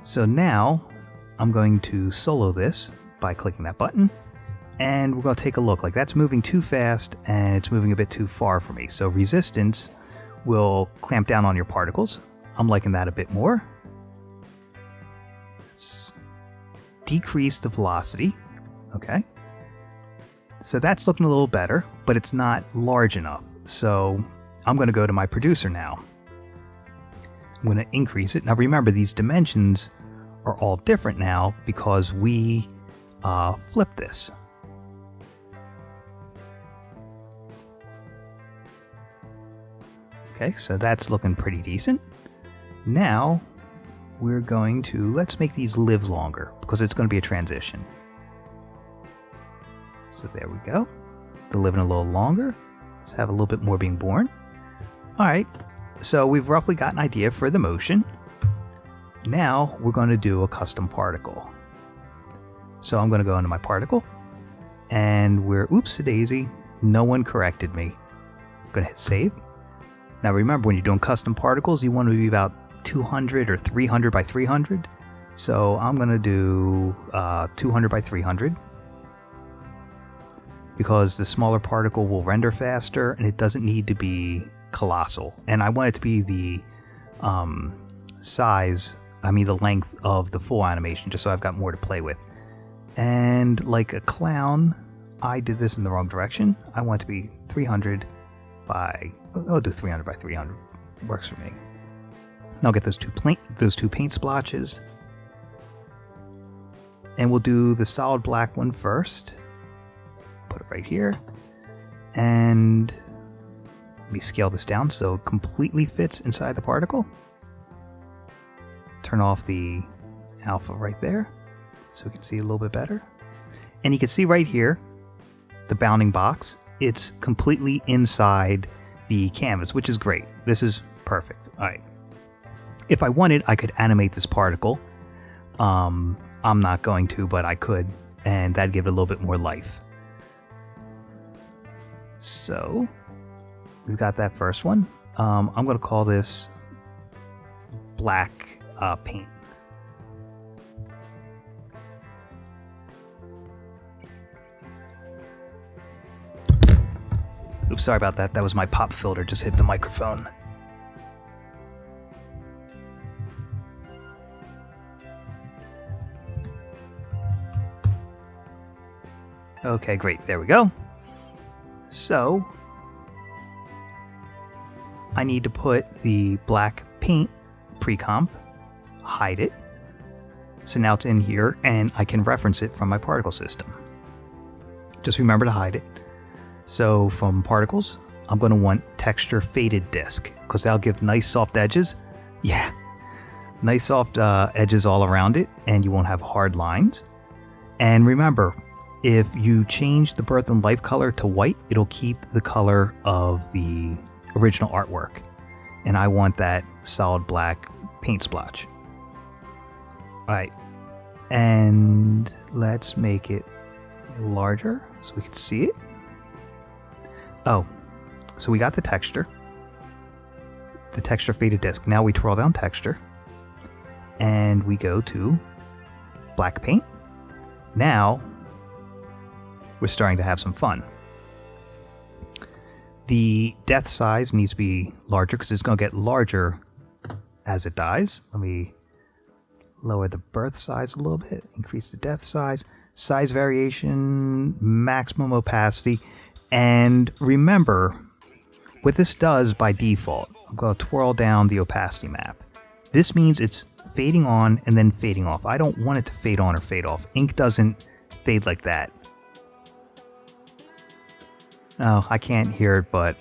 So now I'm going to solo this by clicking that button. And we're going to take a look. Like that's moving too fast and it's moving a bit too far for me. So resistance will clamp down on your particles. I'm liking that a bit more. Let's decrease the velocity. Okay. So that's looking a little better, but it's not large enough. So I'm going to go to my producer now. I'm going to increase it. Now remember, these dimensions are all different now because we flip this. Okay, so that's looking pretty decent. Now we're going to, let's make these live longer because it's going to be a transition. So there we go. They're living a little longer. Let's have a little bit more being born. All right. So we've roughly got an idea for the motion. Now we're going to do a custom particle. So I'm going to go into my particle, and oops-a-daisy, no one corrected me. I'm going to hit save. Now remember, when you're doing custom particles, you want to be about 200 or 300 by 300. So I'm going to do 200 by 300 because the smaller particle will render faster and it doesn't need to be colossal. And I want it to be the the length of the full animation, just so I've got more to play with. And like a clown, I did this in the wrong direction. I want it to be 300 by, I'll do 300 by 300. Works for me. Now I'll get those two paint splotches. And we'll do the solid black one first. Put it right here. And let me scale this down so it completely fits inside the particle. Turn off the alpha right there so we can see a little bit better. And you can see right here, the bounding box, it's completely inside the canvas, which is great. This is perfect. All right. If I wanted, I could animate this particle. I'm not going to, but I could, and that'd give it a little bit more life. So we've got that first one. I'm going to call this black paint. Oops, sorry about that. That was my pop filter, just hit the microphone. Okay, great. There we go. So I need to put the black paint pre-comp, hide it. So now it's in here and I can reference it from my particle system. Just remember to hide it. So from particles, I'm going to want texture faded disk because that'll give nice soft edges. Yeah, nice soft edges all around it, and you won't have hard lines. And remember, if you change the birth and life color to white, it'll keep the color of the original artwork. And I want that solid black paint splotch. All right, and let's make it larger so we can see it. Oh, so we got the texture faded disk. Now we twirl down texture and we go to black paint. Now we're starting to have some fun. The depth size needs to be larger because it's going to get larger as it dies. Let me lower the birth size a little bit, increase the depth size, size variation, maximum opacity. And remember, what this does by default, I'm going to twirl down the opacity map. This means it's fading on and then fading off. I don't want it to fade on or fade off. Ink doesn't fade like that. Oh, I can't hear it, but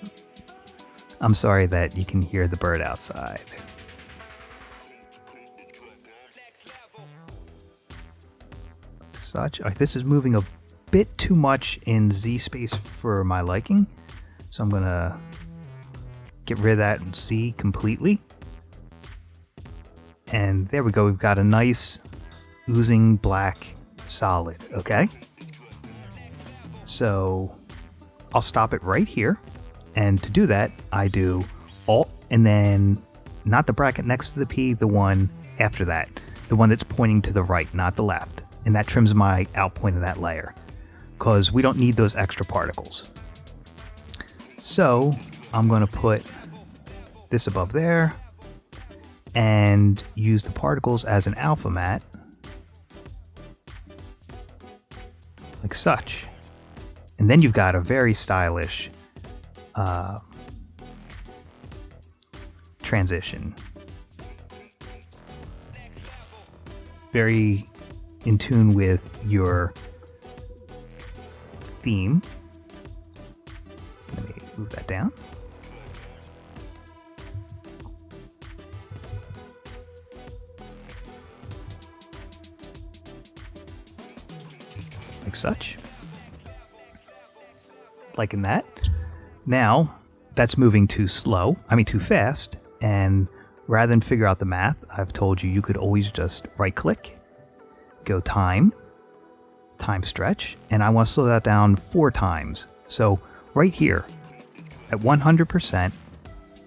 I'm sorry that you can hear the bird outside. Such. All right, this is moving a bit too much in Z space for my liking, so I'm gonna get rid of that in Z completely. And there we go, we've got a nice oozing black solid. Okay, so I'll stop it right here, and to do that I do Alt and then not the bracket next to the P, the one after that, the one that's pointing to the right, not the left, and that trims my out point of that layer, because we don't need those extra particles. So I'm going to put this above there and use the particles as an alpha matte, like such. And then you've got a very stylish transition. Very in tune with your theme. Let me move that down. Like such. Liking that. Now, that's moving too fast. And rather than figure out the math, I've told you could always just right click, go time stretch, and I want to slow that down 4 times. So right here at 100%,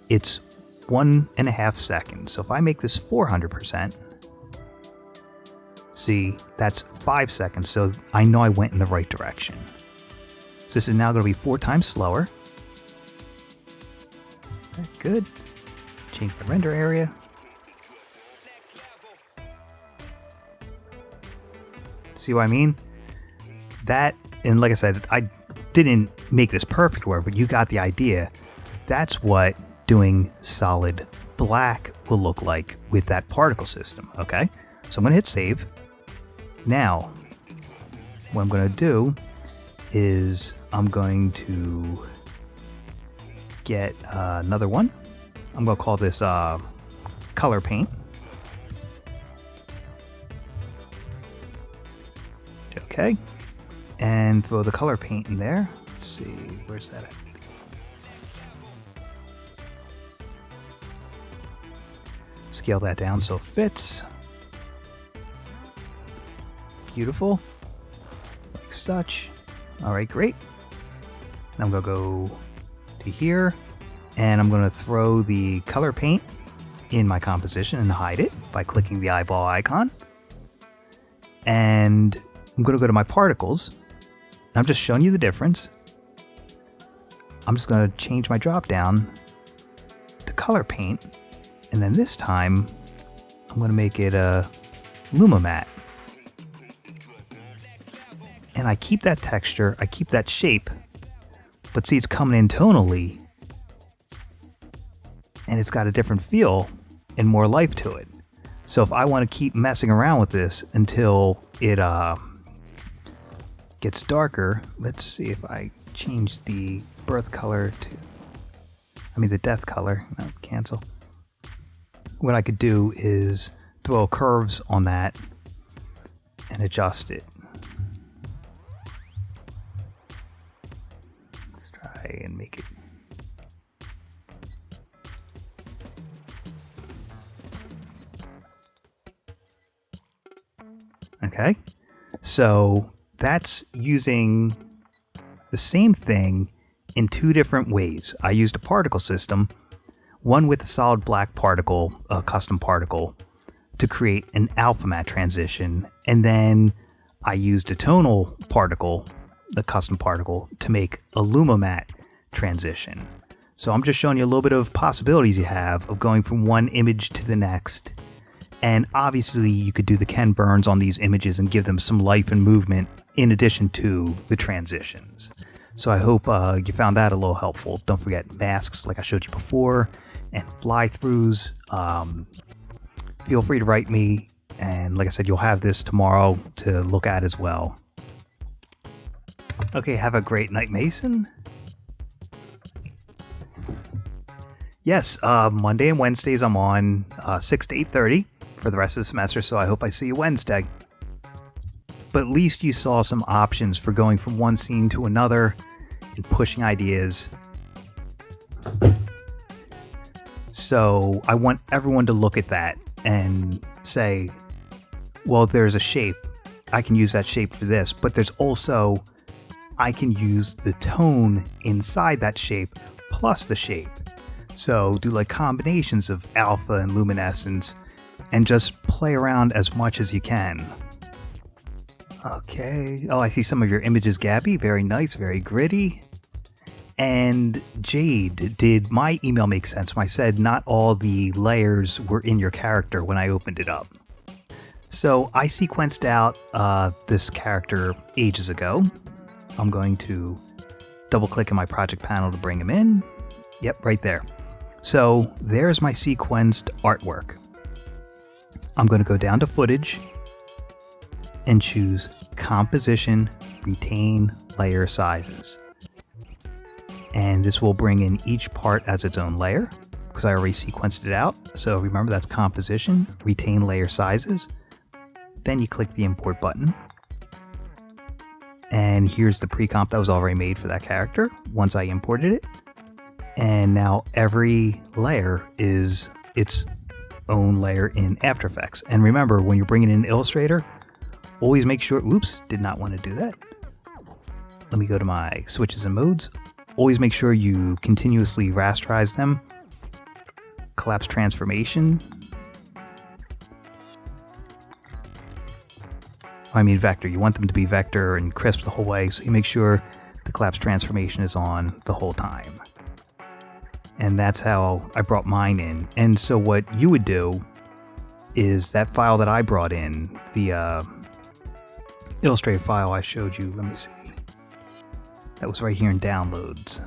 it's 1.5 seconds. So if I make this 400%, see, that's 5 seconds. So I know I went in the right direction. So this is now going to be 4 times slower. Okay, good. Change my render area. See what I mean? That, and like I said, I didn't make this perfect work, but you got the idea. That's what doing solid black will look like with that particle system, okay? So I'm going to hit save. Now, what I'm going to do is I'm going to get another one. I'm going to call this color paint. Okay. And throw the color paint in there. Let's see, where's that at? Scale that down so it fits. Beautiful. Like such. All right, great. Now I'm going to go to here, and I'm going to throw the color paint in my composition and hide it by clicking the eyeball icon. And I'm going to go to my particles. I'm just showing you the difference. I'm just going to change my drop down to color paint, and then this time I'm going to make it a Luma Matte. And I keep that texture, I keep that shape, but see, it's coming in tonally, and it's got a different feel and more life to it. So if I want to keep messing around with this until it gets darker, let's see if I change the birth color to, the death color, no, cancel. What I could do is throw curves on that and adjust it. Let's try and make it. Okay, so that's using the same thing in 2 different ways. I used a particle system, one with a solid black particle, a custom particle, to create an alpha matte transition, and then I used a tonal particle, the custom particle, to make a Luma Matte transition. So I'm just showing you a little bit of possibilities you have of going from one image to the next. And obviously you could do the Ken Burns on these images and give them some life and movement in addition to the transitions. So I hope you found that a little helpful. Don't forget masks like I showed you before, and fly-throughs. Feel free to write me, and like I said, you'll have this tomorrow to look at as well. Okay, have a great night, Mason. Yes, Monday and Wednesdays I'm on 6 to 8:30 for the rest of the semester, so I hope I see you Wednesday. But at least you saw some options for going from one scene to another and pushing ideas. So I want everyone to look at that and say, well, there's a shape. I can use that shape for this, but there's also, I can use the tone inside that shape plus the shape. So do like combinations of alpha and luminescence and just play around as much as you can. Okay. Oh, I see some of your images, Gabby. Very nice, very gritty. And Jade, did my email make sense when I said not all the layers were in your character when I opened it up? So I sequenced out this character ages ago. I'm going to double click in my project panel to bring him in. Yep, right there. So there's my sequenced artwork. I'm going to go down to footage and choose composition, retain layer sizes. And this will bring in each part as its own layer because I already sequenced it out. So remember, that's composition, retain layer sizes. Then you click the import button. And here's the pre-comp that was already made for that character once I imported it. And now every layer is its own layer in After Effects. And remember, when you're bringing in Illustrator, always make sure, oops, did not want to do that. Let me go to my switches and modes. Always make sure you continuously rasterize them. Collapse transformation. I mean vector. You want them to be vector and crisp the whole way, so you make sure the collapse transformation is on the whole time. And that's how I brought mine in. And so what you would do is that file that I brought in, the Illustrator file I showed you, let me see. That was right here in downloads.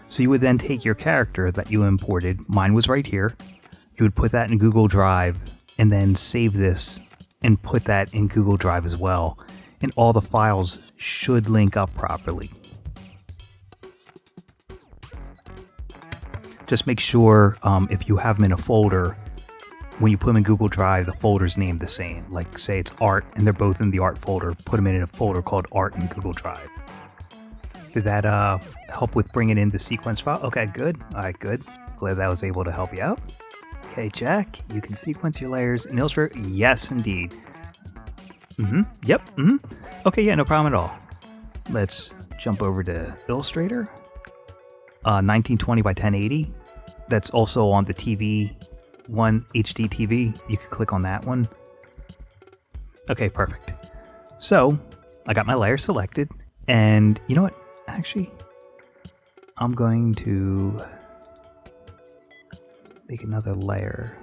So you would then take your character that you imported, mine was right here, you would put that in Google Drive and then save this and put that in Google Drive as well. And all the files should link up properly. Just make sure if you have them in a folder, when you put them in Google Drive, the folder's named the same. Like say it's art and they're both in the art folder, put them in a folder called art in Google Drive. Did that help with bringing in the sequence file? Okay, good. All right, good. Glad that was able to help you out. Okay, Jack, you can sequence your layers in Illustrator? Yes, indeed. Yep, Okay, yeah, no problem at all. Let's jump over to Illustrator. 1920 by 1080. That's also on the TV one, HD TV. You can click on that one. Okay, perfect. So, I got my layer selected, and you know what? Actually, I'm going to make another layer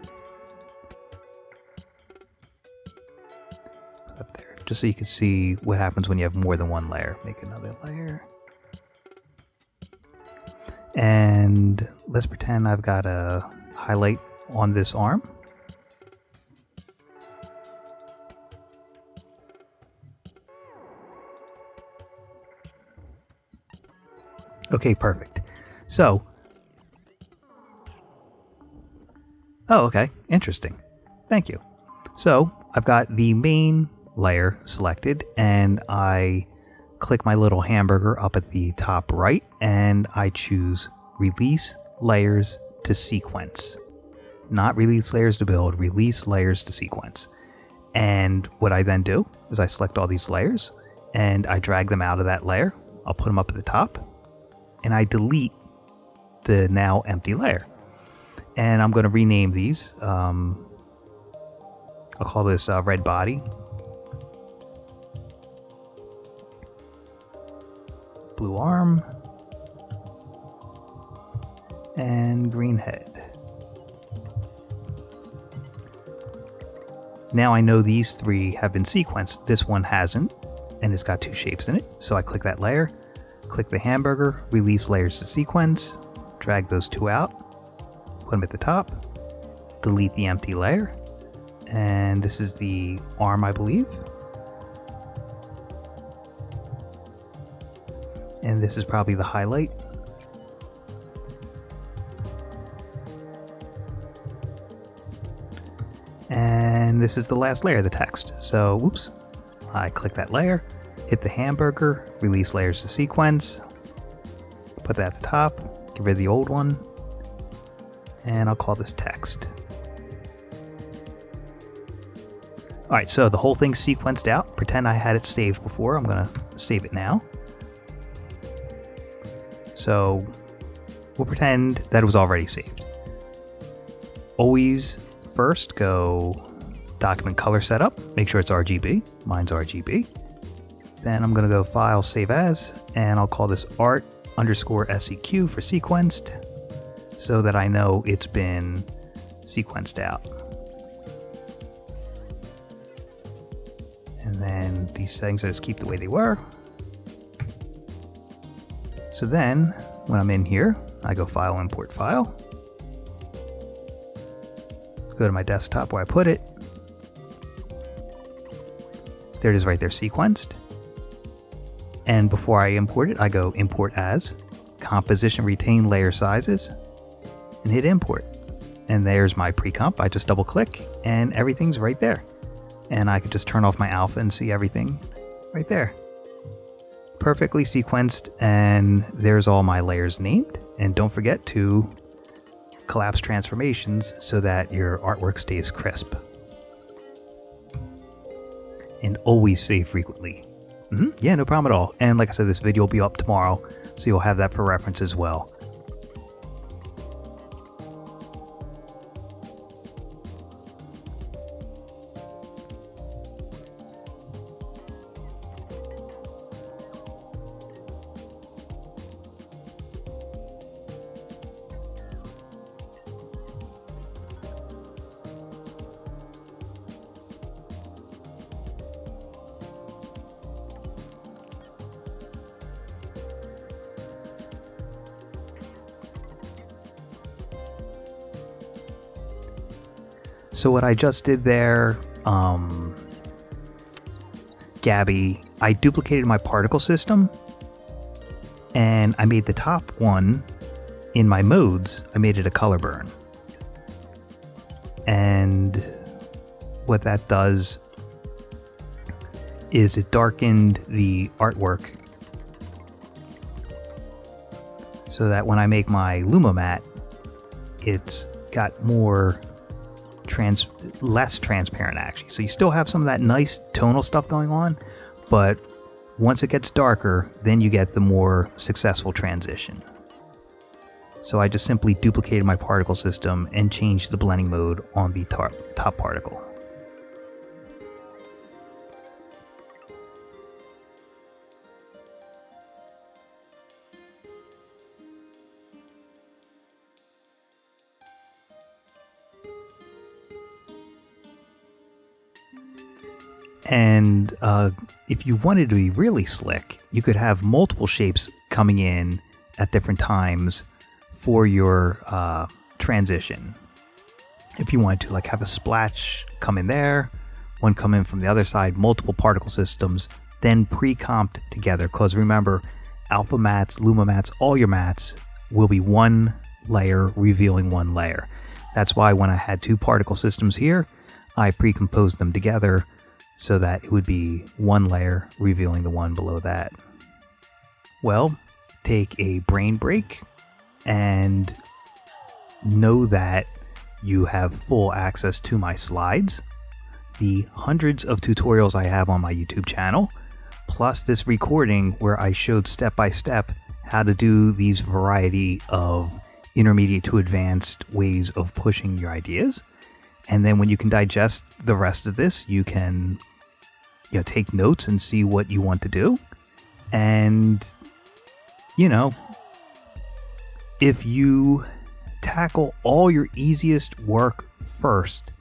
up there, just so you can see what happens when you have more than one layer. Make another layer. And let's pretend I've got a highlight on this arm. Okay, perfect. So, oh, okay, interesting. Thank you. So, I've got the main layer selected, and I click my little hamburger up at the top right, and I choose Release Layers to Sequence. Not Release Layers to Build, Release Layers to Sequence. And what I then do is I select all these layers, and I drag them out of that layer. I'll put them up at the top, and I delete the now empty layer. And I'm going to rename these. I'll call this red body, blue arm, and green head. Now I know these three have been sequenced. This one hasn't, and it's got two shapes in it. So I click that layer, click the hamburger, release layers to sequence, drag those two out, put them at the top, delete the empty layer, and this is the arm, I believe. And this is probably the highlight. And this is the last layer, the text. So, whoops, I click that layer, hit the hamburger, release layers to sequence, put that at the top, get rid of the old one, and I'll call this text. Alright, so the whole thing's sequenced out. Pretend I had it saved before. I'm going to save it now. So, we'll pretend that it was already saved. Always first go document color setup, make sure it's RGB, mine's RGB. Then I'm going to go file, save as, and I'll call this art_seq for sequenced, so that I know it's been sequenced out. And then these settings I just keep the way they were. So then, when I'm in here, I go file, import file. Go to my desktop where I put it. There it is right there, sequenced. And before I import it, I go import as, composition retain layer sizes, and hit import. And there's my pre-comp. I just double click and everything's right there. And I could just turn off my alpha and see everything right there. Perfectly sequenced, and there's all my layers named. And don't forget to collapse transformations so that your artwork stays crisp. And always save frequently. Yeah, no problem at all. And like I said, this video will be up tomorrow, so you'll have that for reference as well. So what I just did there, Gabby, I duplicated my particle system and I made the top one in my modes, I made it a color burn. And what that does is it darkened the artwork so that when I make my Luma Matte, it's got more less transparent actually. So you still have some of that nice tonal stuff going on, but once it gets darker, then you get the more successful transition. So I just simply duplicated my particle system and changed the blending mode on the top particle. And if you wanted to be really slick, you could have multiple shapes coming in at different times for your transition. If you wanted to like have a splash come in there, one come in from the other side, multiple particle systems, then pre-comped together. Because remember, alpha mattes, Luma mattes, all your mattes will be one layer revealing one layer. That's why when I had two particle systems here, I pre-composed them together so that it would be one layer revealing the one below that. Well, take a brain break and know that you have full access to my slides, the hundreds of tutorials I have on my YouTube channel, plus this recording where I showed step by step how to do these variety of intermediate to advanced ways of pushing your ideas. And then when you can digest the rest of this, you can take notes and see what you want to do. And, if you tackle all your easiest work first,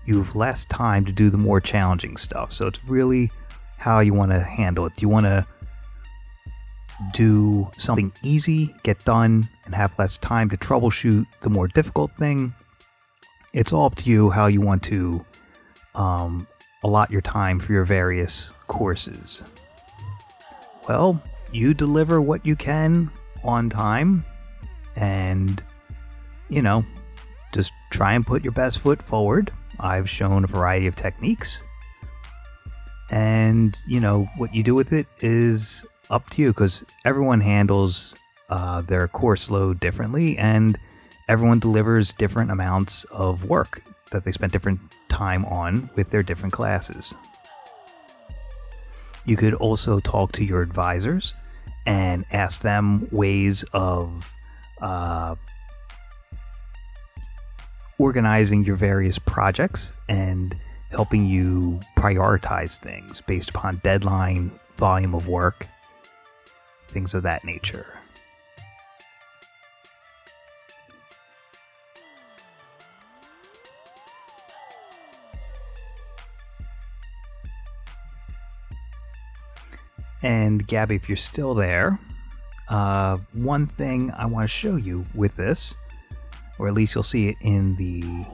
you have less time to do the more challenging stuff. So it's really how you want to handle it. Do you want to do something easy, get done, and have less time to troubleshoot the more difficult thing? It's all up to you how you want to allot your time for your various courses. Well, you deliver what you can on time and, just try and put your best foot forward. I've shown a variety of techniques and, what you do with it is up to you because everyone handles their course load differently and everyone delivers different amounts of work that they spent different time on with their different classes. You could also talk to your advisors and ask them ways of organizing your various projects and helping you prioritize things based upon deadline, volume of work, things of that nature. And Gabby, if you're still there, one thing I want to show you with this, or at least you'll see it in the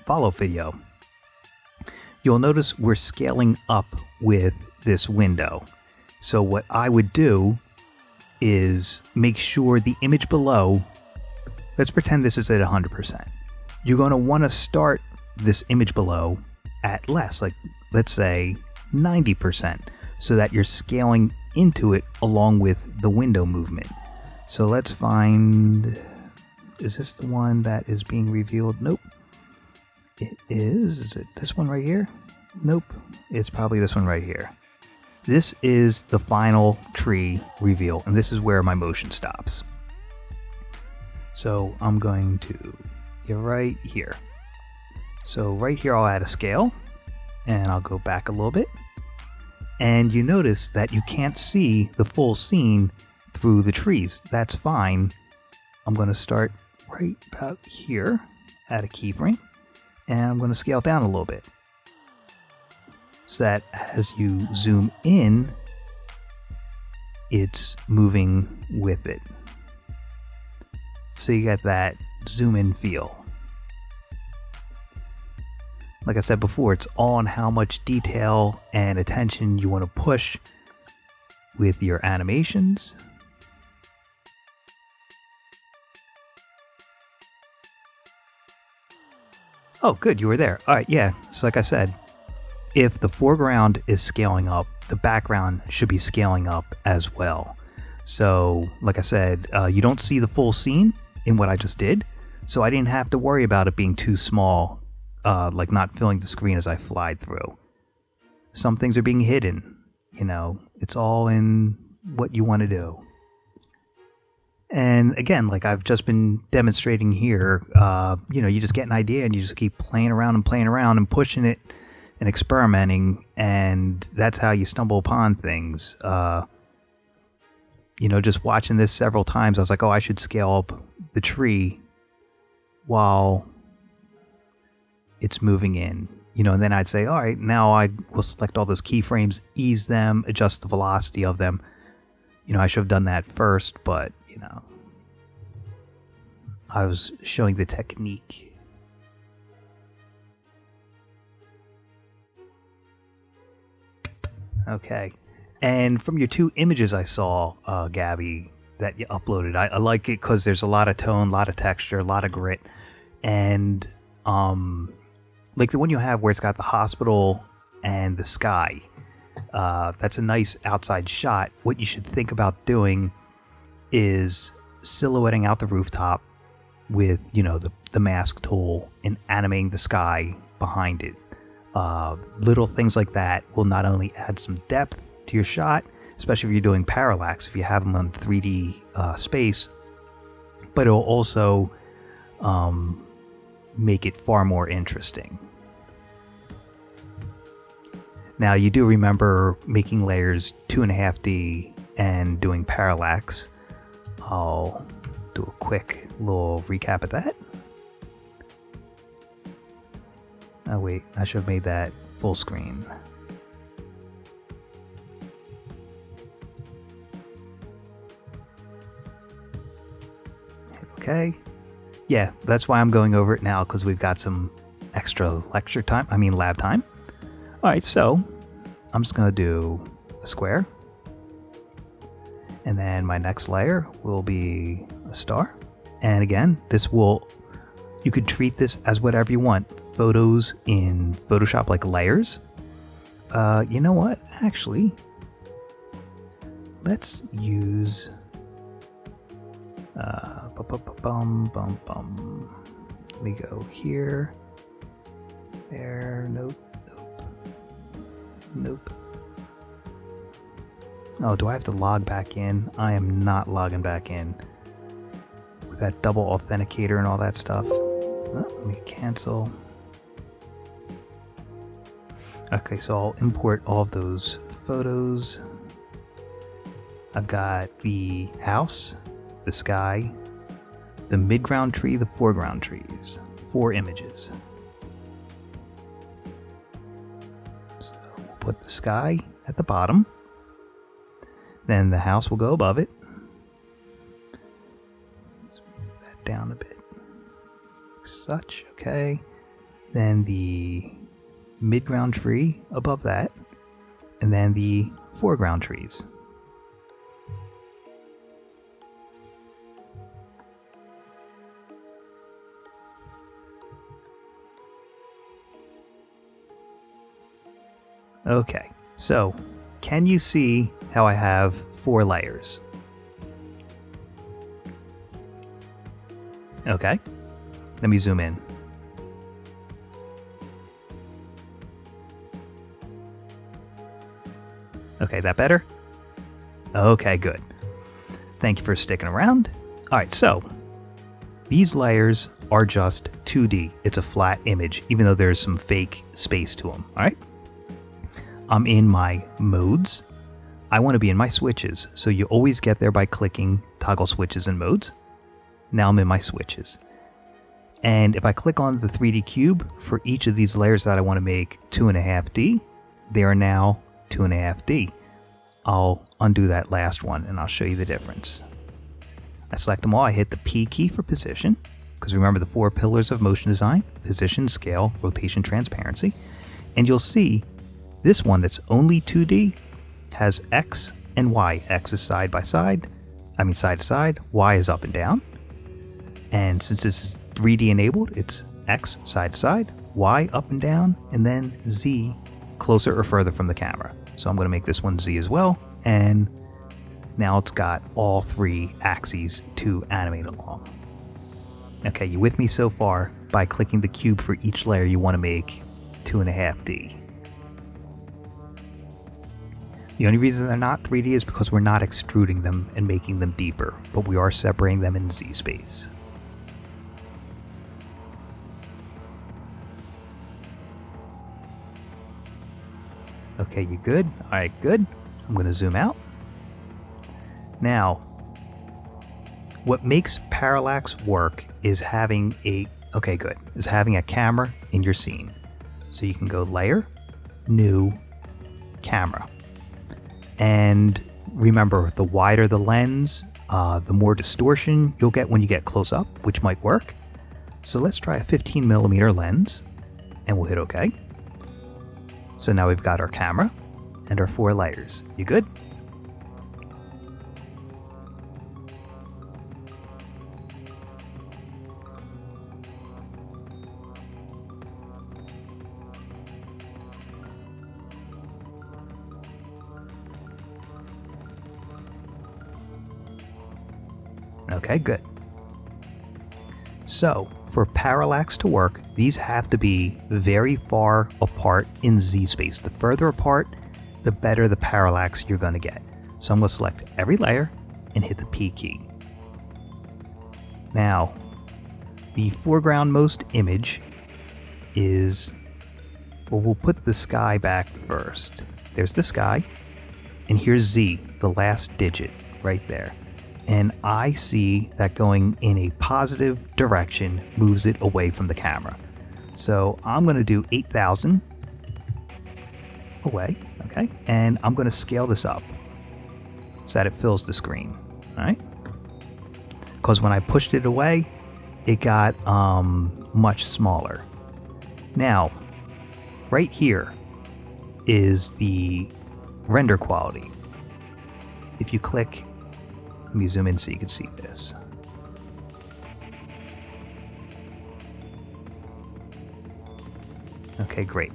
follow video, you'll notice we're scaling up with this window. So what I would do is make sure the image below, let's pretend this is at 100%. You're going to want to start this image below at less, like let's say 90%, so that you're scaling into it along with the window movement. So let's find, is this the one that is being revealed? Nope. It is. Is it this one right here? Nope. It's probably this one right here. This is the final tree reveal, and this is where my motion stops. So I'm going to get right here. So right here I'll add a scale, and I'll go back a little bit. And you notice that you can't see the full scene through the trees. That's fine. I'm going to start right about here, add a keyframe, and I'm going to scale down a little bit. So that as you zoom in, it's moving with it. So you get that zoom in feel. Like I said before, it's all on how much detail and attention you want to push with your animations. Oh, good, you were there. All right, yeah, so like I said, if the foreground is scaling up, the background should be scaling up as well. So, like I said, you don't see the full scene in what I just did, so I didn't have to worry about it being too small, like not filling the screen as I fly through. Some things are being hidden, you know, it's all in what you want to do. And again, like I've just been demonstrating here, you know, you just get an idea and you just keep playing around and pushing it and experimenting, and that's how you stumble upon things. You know, just watching this several times, I was like, oh, I should scale up the tree while it's moving in. You know, and then I'd say, all right, now I will select all those keyframes, ease them, adjust the velocity of them. You know, I should have done that first, but, you know, I was showing the technique. Okay, and from your two images I saw, Gabby, that you uploaded, I like it because there's a lot of tone, a lot of texture, a lot of grit, and like the one you have where it's got the hospital and the sky, that's a nice outside shot. What you should think about doing is silhouetting out the rooftop with, you know, the mask tool and animating the sky behind it. Little things like that will not only add some depth to your shot, especially if you're doing parallax, if you have them on 3D space, but it'll also make it far more interesting. Now, you do remember making layers 2.5D and doing parallax. I'll do a quick little recap of that. Oh wait, I should have made that full screen. Okay. Yeah, that's why I'm going over it now, because we've got some extra lab time. Alright, so I'm just going to do a square. And then my next layer will be a star. And again, you could treat this as whatever you want. Photos in Photoshop like layers. You know what? Actually, let's use let me go here, there, nope. Oh, do I have to log back in? I am not logging back in with that double authenticator and all that stuff. Oh, let me cancel. Okay, so I'll import all of those photos. I've got the house, the sky, the midground tree, the foreground trees. 4 images. So we'll put the sky at the bottom. Then the house will go above it. Let's move that down a bit. Like such, okay. Then the midground tree above that. And then the foreground trees. Okay, so can you see how I have 4 layers? Okay, let me zoom in. Okay, that better? Okay, good. Thank you for sticking around. All right, so these layers are just 2D. It's a flat image, even though there's some fake space to them, all right? I'm in my modes. I want to be in my switches, so you always get there by clicking toggle switches and modes. Now I'm in my switches. And if I click on the 3D cube for each of these layers that I want to make 2.5D, they are now 2.5D. I'll undo that last one and I'll show you the difference. I select them all, I hit the P key for position, because remember the 4 pillars of motion design: position, scale, rotation, transparency. And you'll see this one that's only 2D has X and Y. X is side to side, Y is up and down. And since this is 3D enabled, it's X side to side, Y up and down, and then Z closer or further from the camera. So I'm going to make this one Z as well, and now it's got all 3 axes to animate along. Okay, you with me so far? By clicking the cube for each layer you want to make 2.5D. The only reason they're not 3D is because we're not extruding them and making them deeper, but we are separating them in Z space. Okay, you good? Alright, good. I'm going to zoom out. Now, what makes Parallax work is having a camera in your scene. So you can go Layer, New, Camera. And remember, the wider the lens, the more distortion you'll get when you get close up, which might work. So let's try a 15mm lens, and we'll hit OK. So now we've got our camera and our 4 layers. You good? Okay, good. So, for Parallax to work, these have to be very far apart in Z space. The further apart, the better the parallax you're going to get. So I'm going to select every layer and hit the P key. Now, the foregroundmost image is, well, we'll put the sky back first. There's the sky, and here's Z, the last digit, right there. And I see that going in a positive direction moves it away from the camera. So I'm going to do 8,000 away, okay? And I'm going to scale this up so that it fills the screen, all right? Because when I pushed it away, it got much smaller. Now, right here is the render quality. If you click, let me zoom in so you can see this. Okay, great.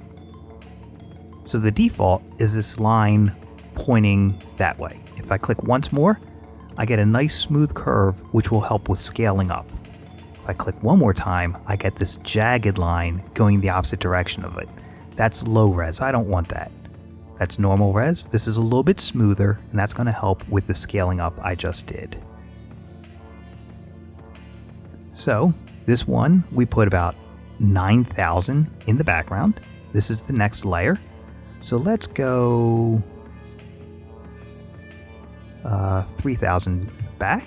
So the default is this line pointing that way. If I click once more, I get a nice smooth curve which will help with scaling up. If I click one more time, I get this jagged line going the opposite direction of it. That's low res. I don't want that. That's normal res. This is a little bit smoother, and that's going to help with the scaling up I just did. So this one, we put about 9,000 in the background. This is the next layer. So let's go 3,000 back.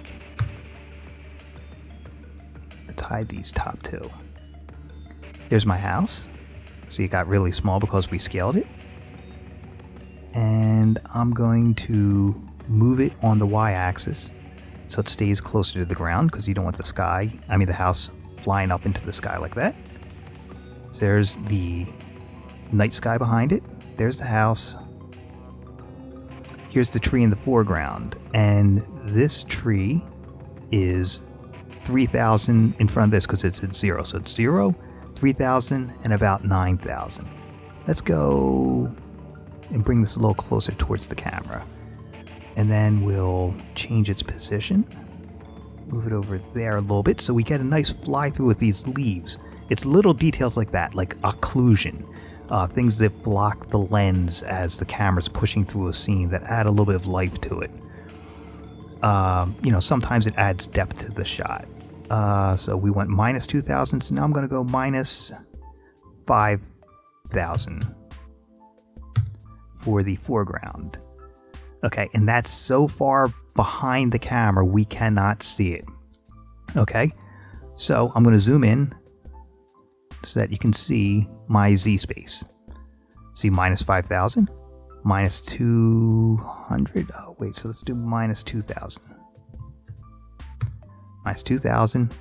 Let's hide these top two. There's my house. See, it got really small because we scaled it. And I'm going to move it on the y-axis so it stays closer to the ground, because you don't want the house flying up into the sky like that. So there's the night sky behind it. There's the house. Here's the tree in the foreground, and this tree is 3,000 in front of this because it's at 0. So it's 0, 3,000, and about 9,000. Let's go and bring this a little closer towards the camera. And then we'll change its position. Move it over there a little bit so we get a nice fly through with these leaves. It's little details like that, like occlusion. Things that block the lens as the camera's pushing through a scene that add a little bit of life to it. You know, sometimes it adds depth to the shot. So we went minus 2,000, so now I'm going to go minus 5,000 for the foreground. Okay, and that's so far behind the camera we cannot see it. Okay, so I'm going to zoom in so that you can see my Z space. See minus 5,000, minus 200. Oh, wait, so let's do minus 2,000. Minus 2,000,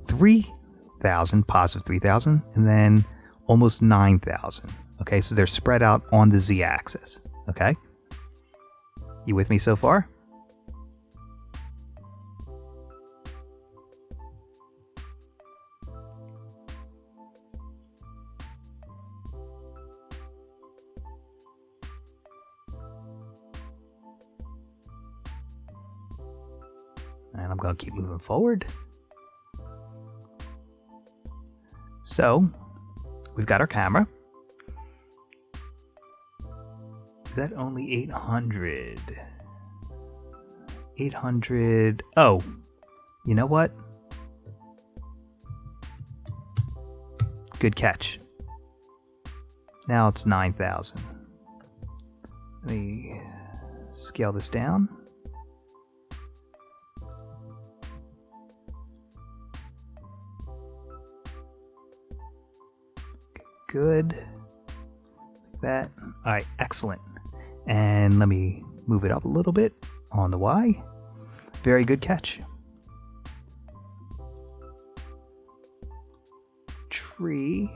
3,000, positive 3,000, and then almost 9,000. Okay, so they're spread out on the Z axis. Okay, you with me so far? And I'm going to keep moving forward. So, we've got our camera. Is that only 800? 800. Oh, you know what? Good catch. Now it's 9,000. Let me scale this down. Good. Like that. All right, excellent. And let me move it up a little bit on the Y. Very good catch. Tree.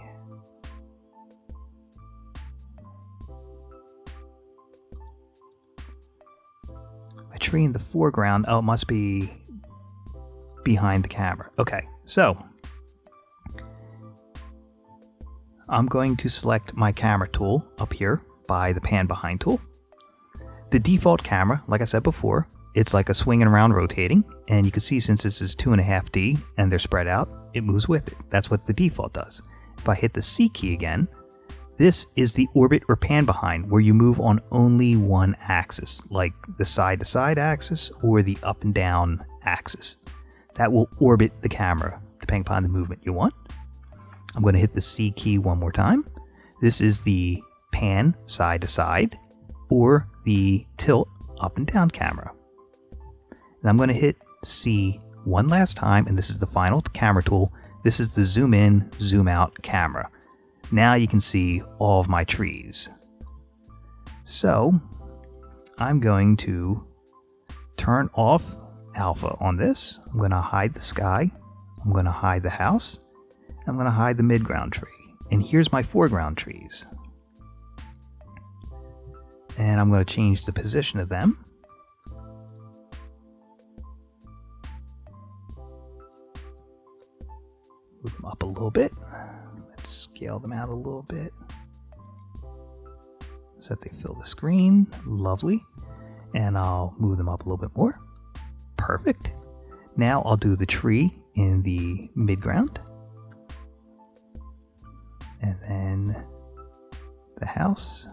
A tree in the foreground. Oh, it must be behind the camera. Okay, so I'm going to select my camera tool up here by the pan behind tool. The default camera, like I said before, it's like a swinging around rotating, and you can see since this is 2.5D and they're spread out, it moves with it. That's what the default does. If I hit the C key again, this is the orbit or pan behind, where you move on only one axis, like the side to side axis or the up and down axis. That will orbit the camera depending upon the movement you want. I'm going to hit the C key one more time. This is the pan side to side or the tilt up and down camera. And I'm going to hit C one last time, and this is the final camera tool. This is the zoom in, zoom out camera. Now you can see all of my trees. So I'm going to turn off alpha on this. I'm going to hide the sky. I'm going to hide the house. I'm going to hide the midground tree. And here's my foreground trees. And I'm going to change the position of them. Move them up a little bit. Let's scale them out a little bit so that they fill the screen. Lovely. And I'll move them up a little bit more. Perfect. Now I'll do the tree in the midground. And then the house.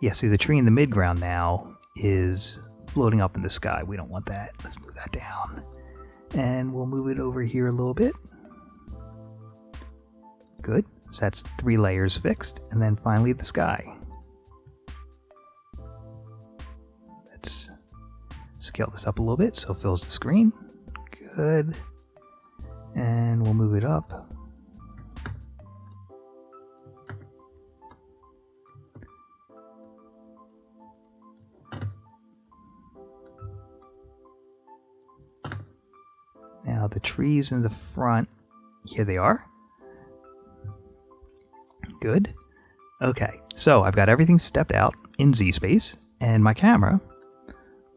Yeah, see the tree in the midground now is floating up in the sky. We don't want that. Let's move that down. And we'll move it over here a little bit. Good. So that's 3 layers fixed. And then finally the sky. Let's scale this up a little bit so it fills the screen. Good. And we'll move it up. Now the trees in the front, here they are. Good. Okay, so I've got everything stepped out in Z space, and my camera,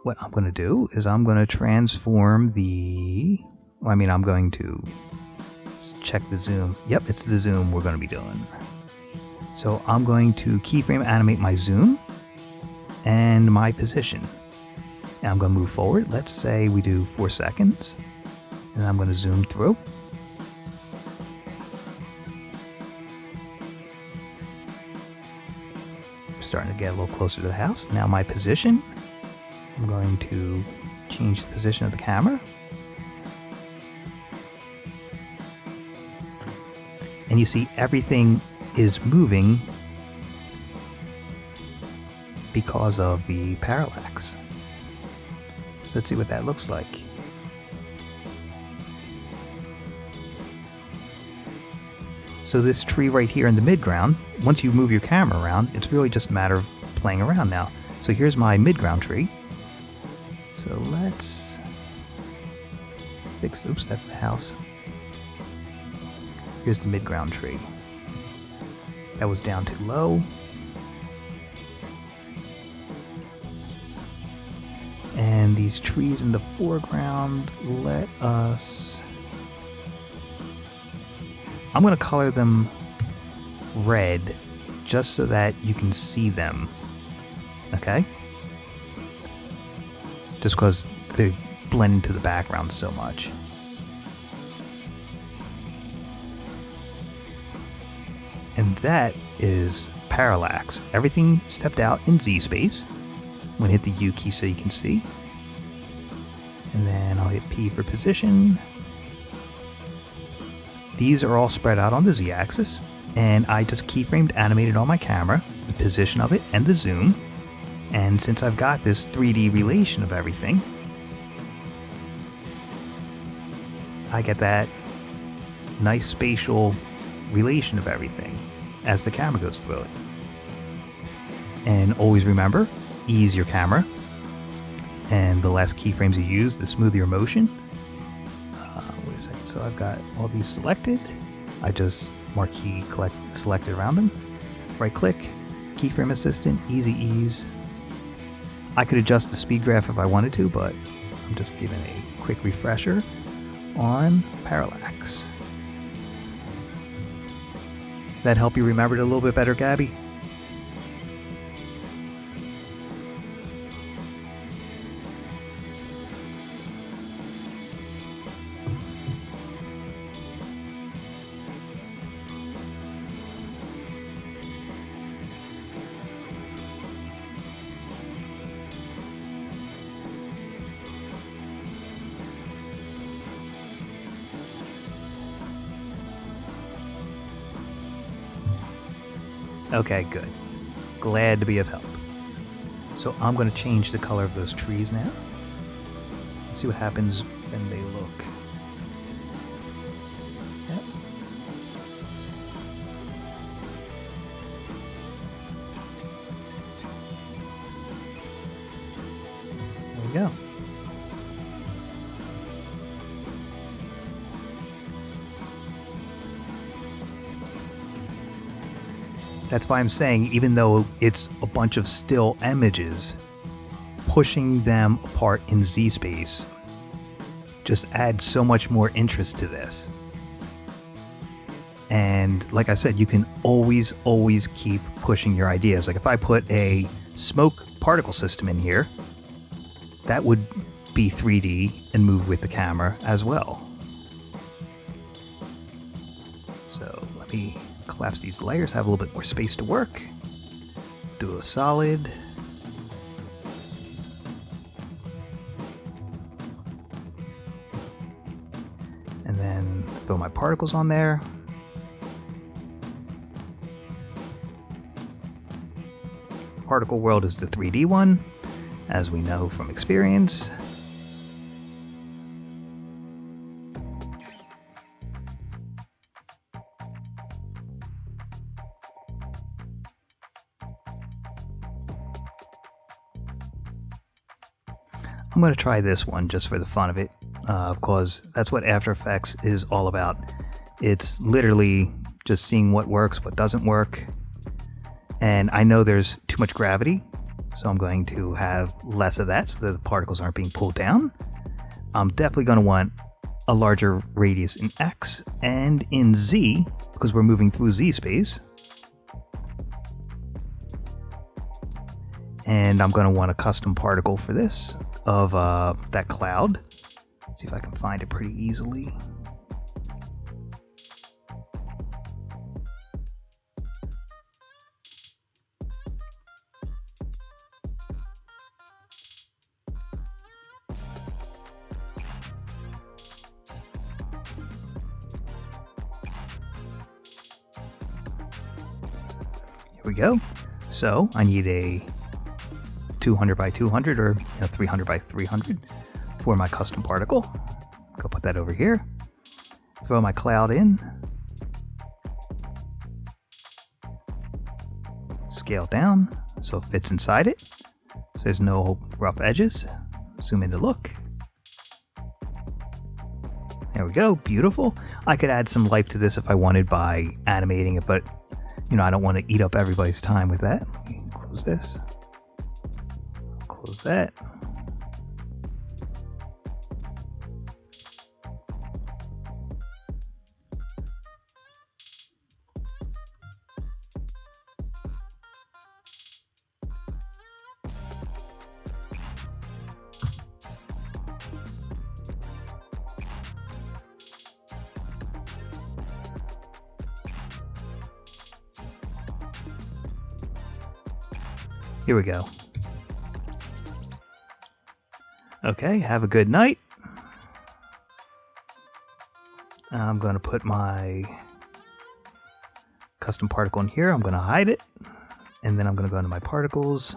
what I'm going to do is I'm going to transform I'm going to Let's check the zoom. Yep, it's the zoom we're going to be doing. So I'm going to keyframe animate my zoom and my position. And I'm going to move forward. Let's say we do 4 seconds. And I'm going to zoom through. Starting to get a little closer to the house. Now my position. I'm going to change the position of the camera. And you see everything is moving because of the parallax. So let's see what that looks like. So this tree right here in the midground, once you move your camera around, it's really just a matter of playing around now. So here's my midground tree. So let's fix, oops, that's the house. Here's the midground tree. That was down too low. And these trees in the foreground, let us... I'm going to color them red just so that you can see them. Okay? Just because they blend into the background so much. And that is parallax. Everything stepped out in Z space. I'm going to hit the U key so you can see. And then I'll hit P for position. These are all spread out on the Z axis. And I just keyframed animated on my camera, the position of it and the zoom. And since I've got this 3D relation of everything, I get that nice spatial relation of everything as the camera goes through it. And always remember, ease your camera, and the less keyframes you use, the smoother your motion. Wait a second, so I've got all these selected. I just marquee selected around them. Right click, keyframe assistant, easy ease. I could adjust the speed graph if I wanted to, but I'm just giving a quick refresher on parallax. That help you remember it a little bit better, Gabby? Okay, good. Glad to be of help. So I'm going to change the color of those trees now. Let's see what happens when they look. Yep. There we go. That's why I'm saying, even though it's a bunch of still images, pushing them apart in Z space just adds so much more interest to this. And like I said, you can always keep pushing your ideas. Like if I put a smoke particle system in here, that would be 3D and move with the camera as well. So let me collapse these layers, have a little bit more space to work. Do a solid. And then throw my particles on there. Particle world is the 3D one, as we know from experience. I'm going to try this one just for the fun of it, because that's what After Effects is all about. It's literally just seeing what works, what doesn't work. And I know there's too much gravity, so I'm going to have less of that so that the particles aren't being pulled down. I'm definitely going to want a larger radius in X, and in Z, because we're moving through Z space. And I'm going to want a custom particle for this of that cloud. Let's see if I can find it pretty easily. Here we go. So I need a 200 by 200 or 300 by 300 for my custom particle. Go put that over here. Throw my cloud in. Scale down so it fits inside it. So there's no rough edges. Zoom in to look. There we go. Beautiful. I could add some life to this if I wanted by animating it, but I don't want to eat up everybody's time with that. Let me close this. Close that. Here we go. Okay, have a good night. I'm going to put my custom particle in here. I'm going to hide it. And then I'm going to go into my particles.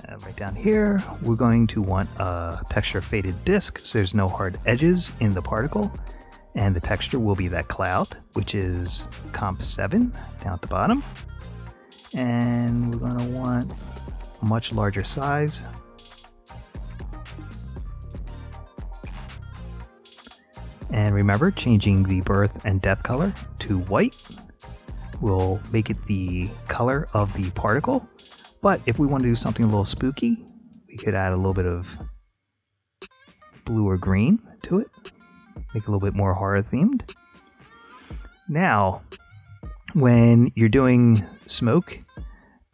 And right down here, we're going to want a texture faded disk, so there's no hard edges in the particle. And the texture will be that cloud, which is comp 7 down at the bottom. And we're going to want a much larger size. And remember, changing the birth and death color to white will make it the color of the particle. But if we want to do something a little spooky, we could add a little bit of blue or green to it. Make it a little bit more horror themed. Now, when you're doing smoke,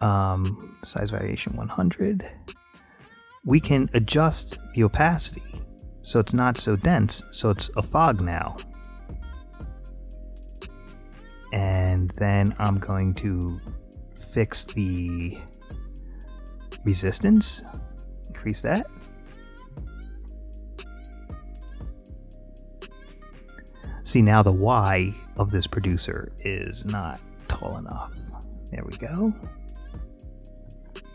size variation 100, we can adjust the opacity so it's not so dense, so it's a fog now. And then I'm going to fix the resistance, increase that. See, now the Y of this producer is not tall enough. There we go.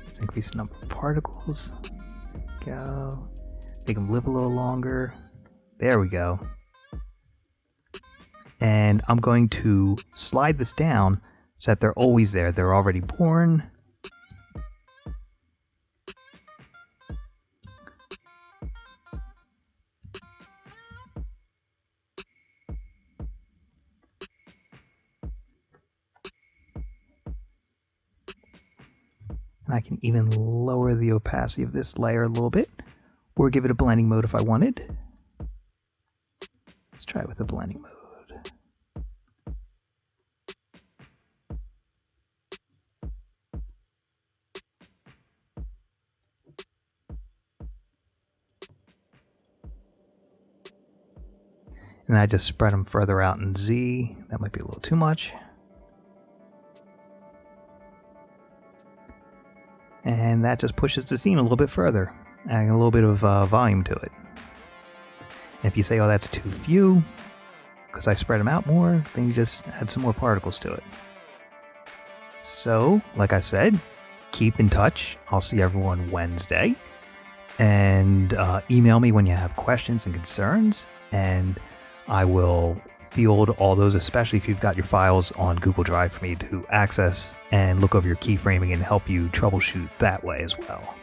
Let's increase the number of particles. There we go. Make them live a little longer. There we go. And I'm going to slide this down so that they're always there. They're already born. And I can even lower the opacity of this layer a little bit, or give it a blending mode if I wanted. Let's try it with a blending mode. And I just spread them further out in Z. That might be a little too much. And that just pushes the scene a little bit further, adding a little bit of volume to it. And if you say, oh, that's too few, because I spread them out more, then you just add some more particles to it. So, like I said, keep in touch. I'll see everyone Wednesday. And email me when you have questions and concerns, and I will field all those, especially if you've got your files on Google Drive, for me to access and look over your keyframing and help you troubleshoot that way as well.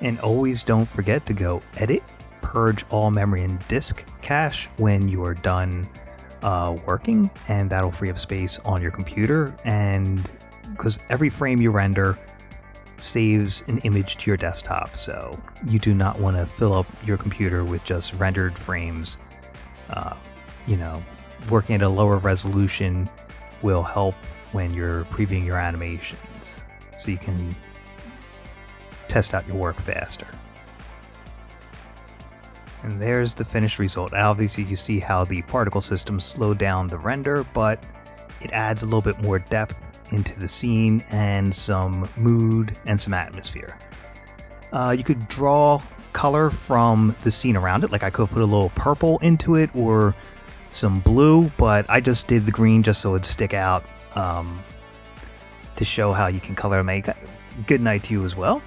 And always don't forget to go edit, purge all memory and disk cache when you're done working, and that'll free up space on your computer. And because every frame you render saves an image to your desktop, so you do not want to fill up your computer with just rendered frames. You know, working at a lower resolution will help when you're previewing your animations, so you can test out your work faster. And there's the finished result. Obviously you see how the particle system slowed down the render, but it adds a little bit more depth into the scene and some mood and some atmosphere. You could draw color from the scene around it, like I could have put a little purple into it or some blue, but I just did the green just so it'd stick out, to show how you can color make. Good night to you as well.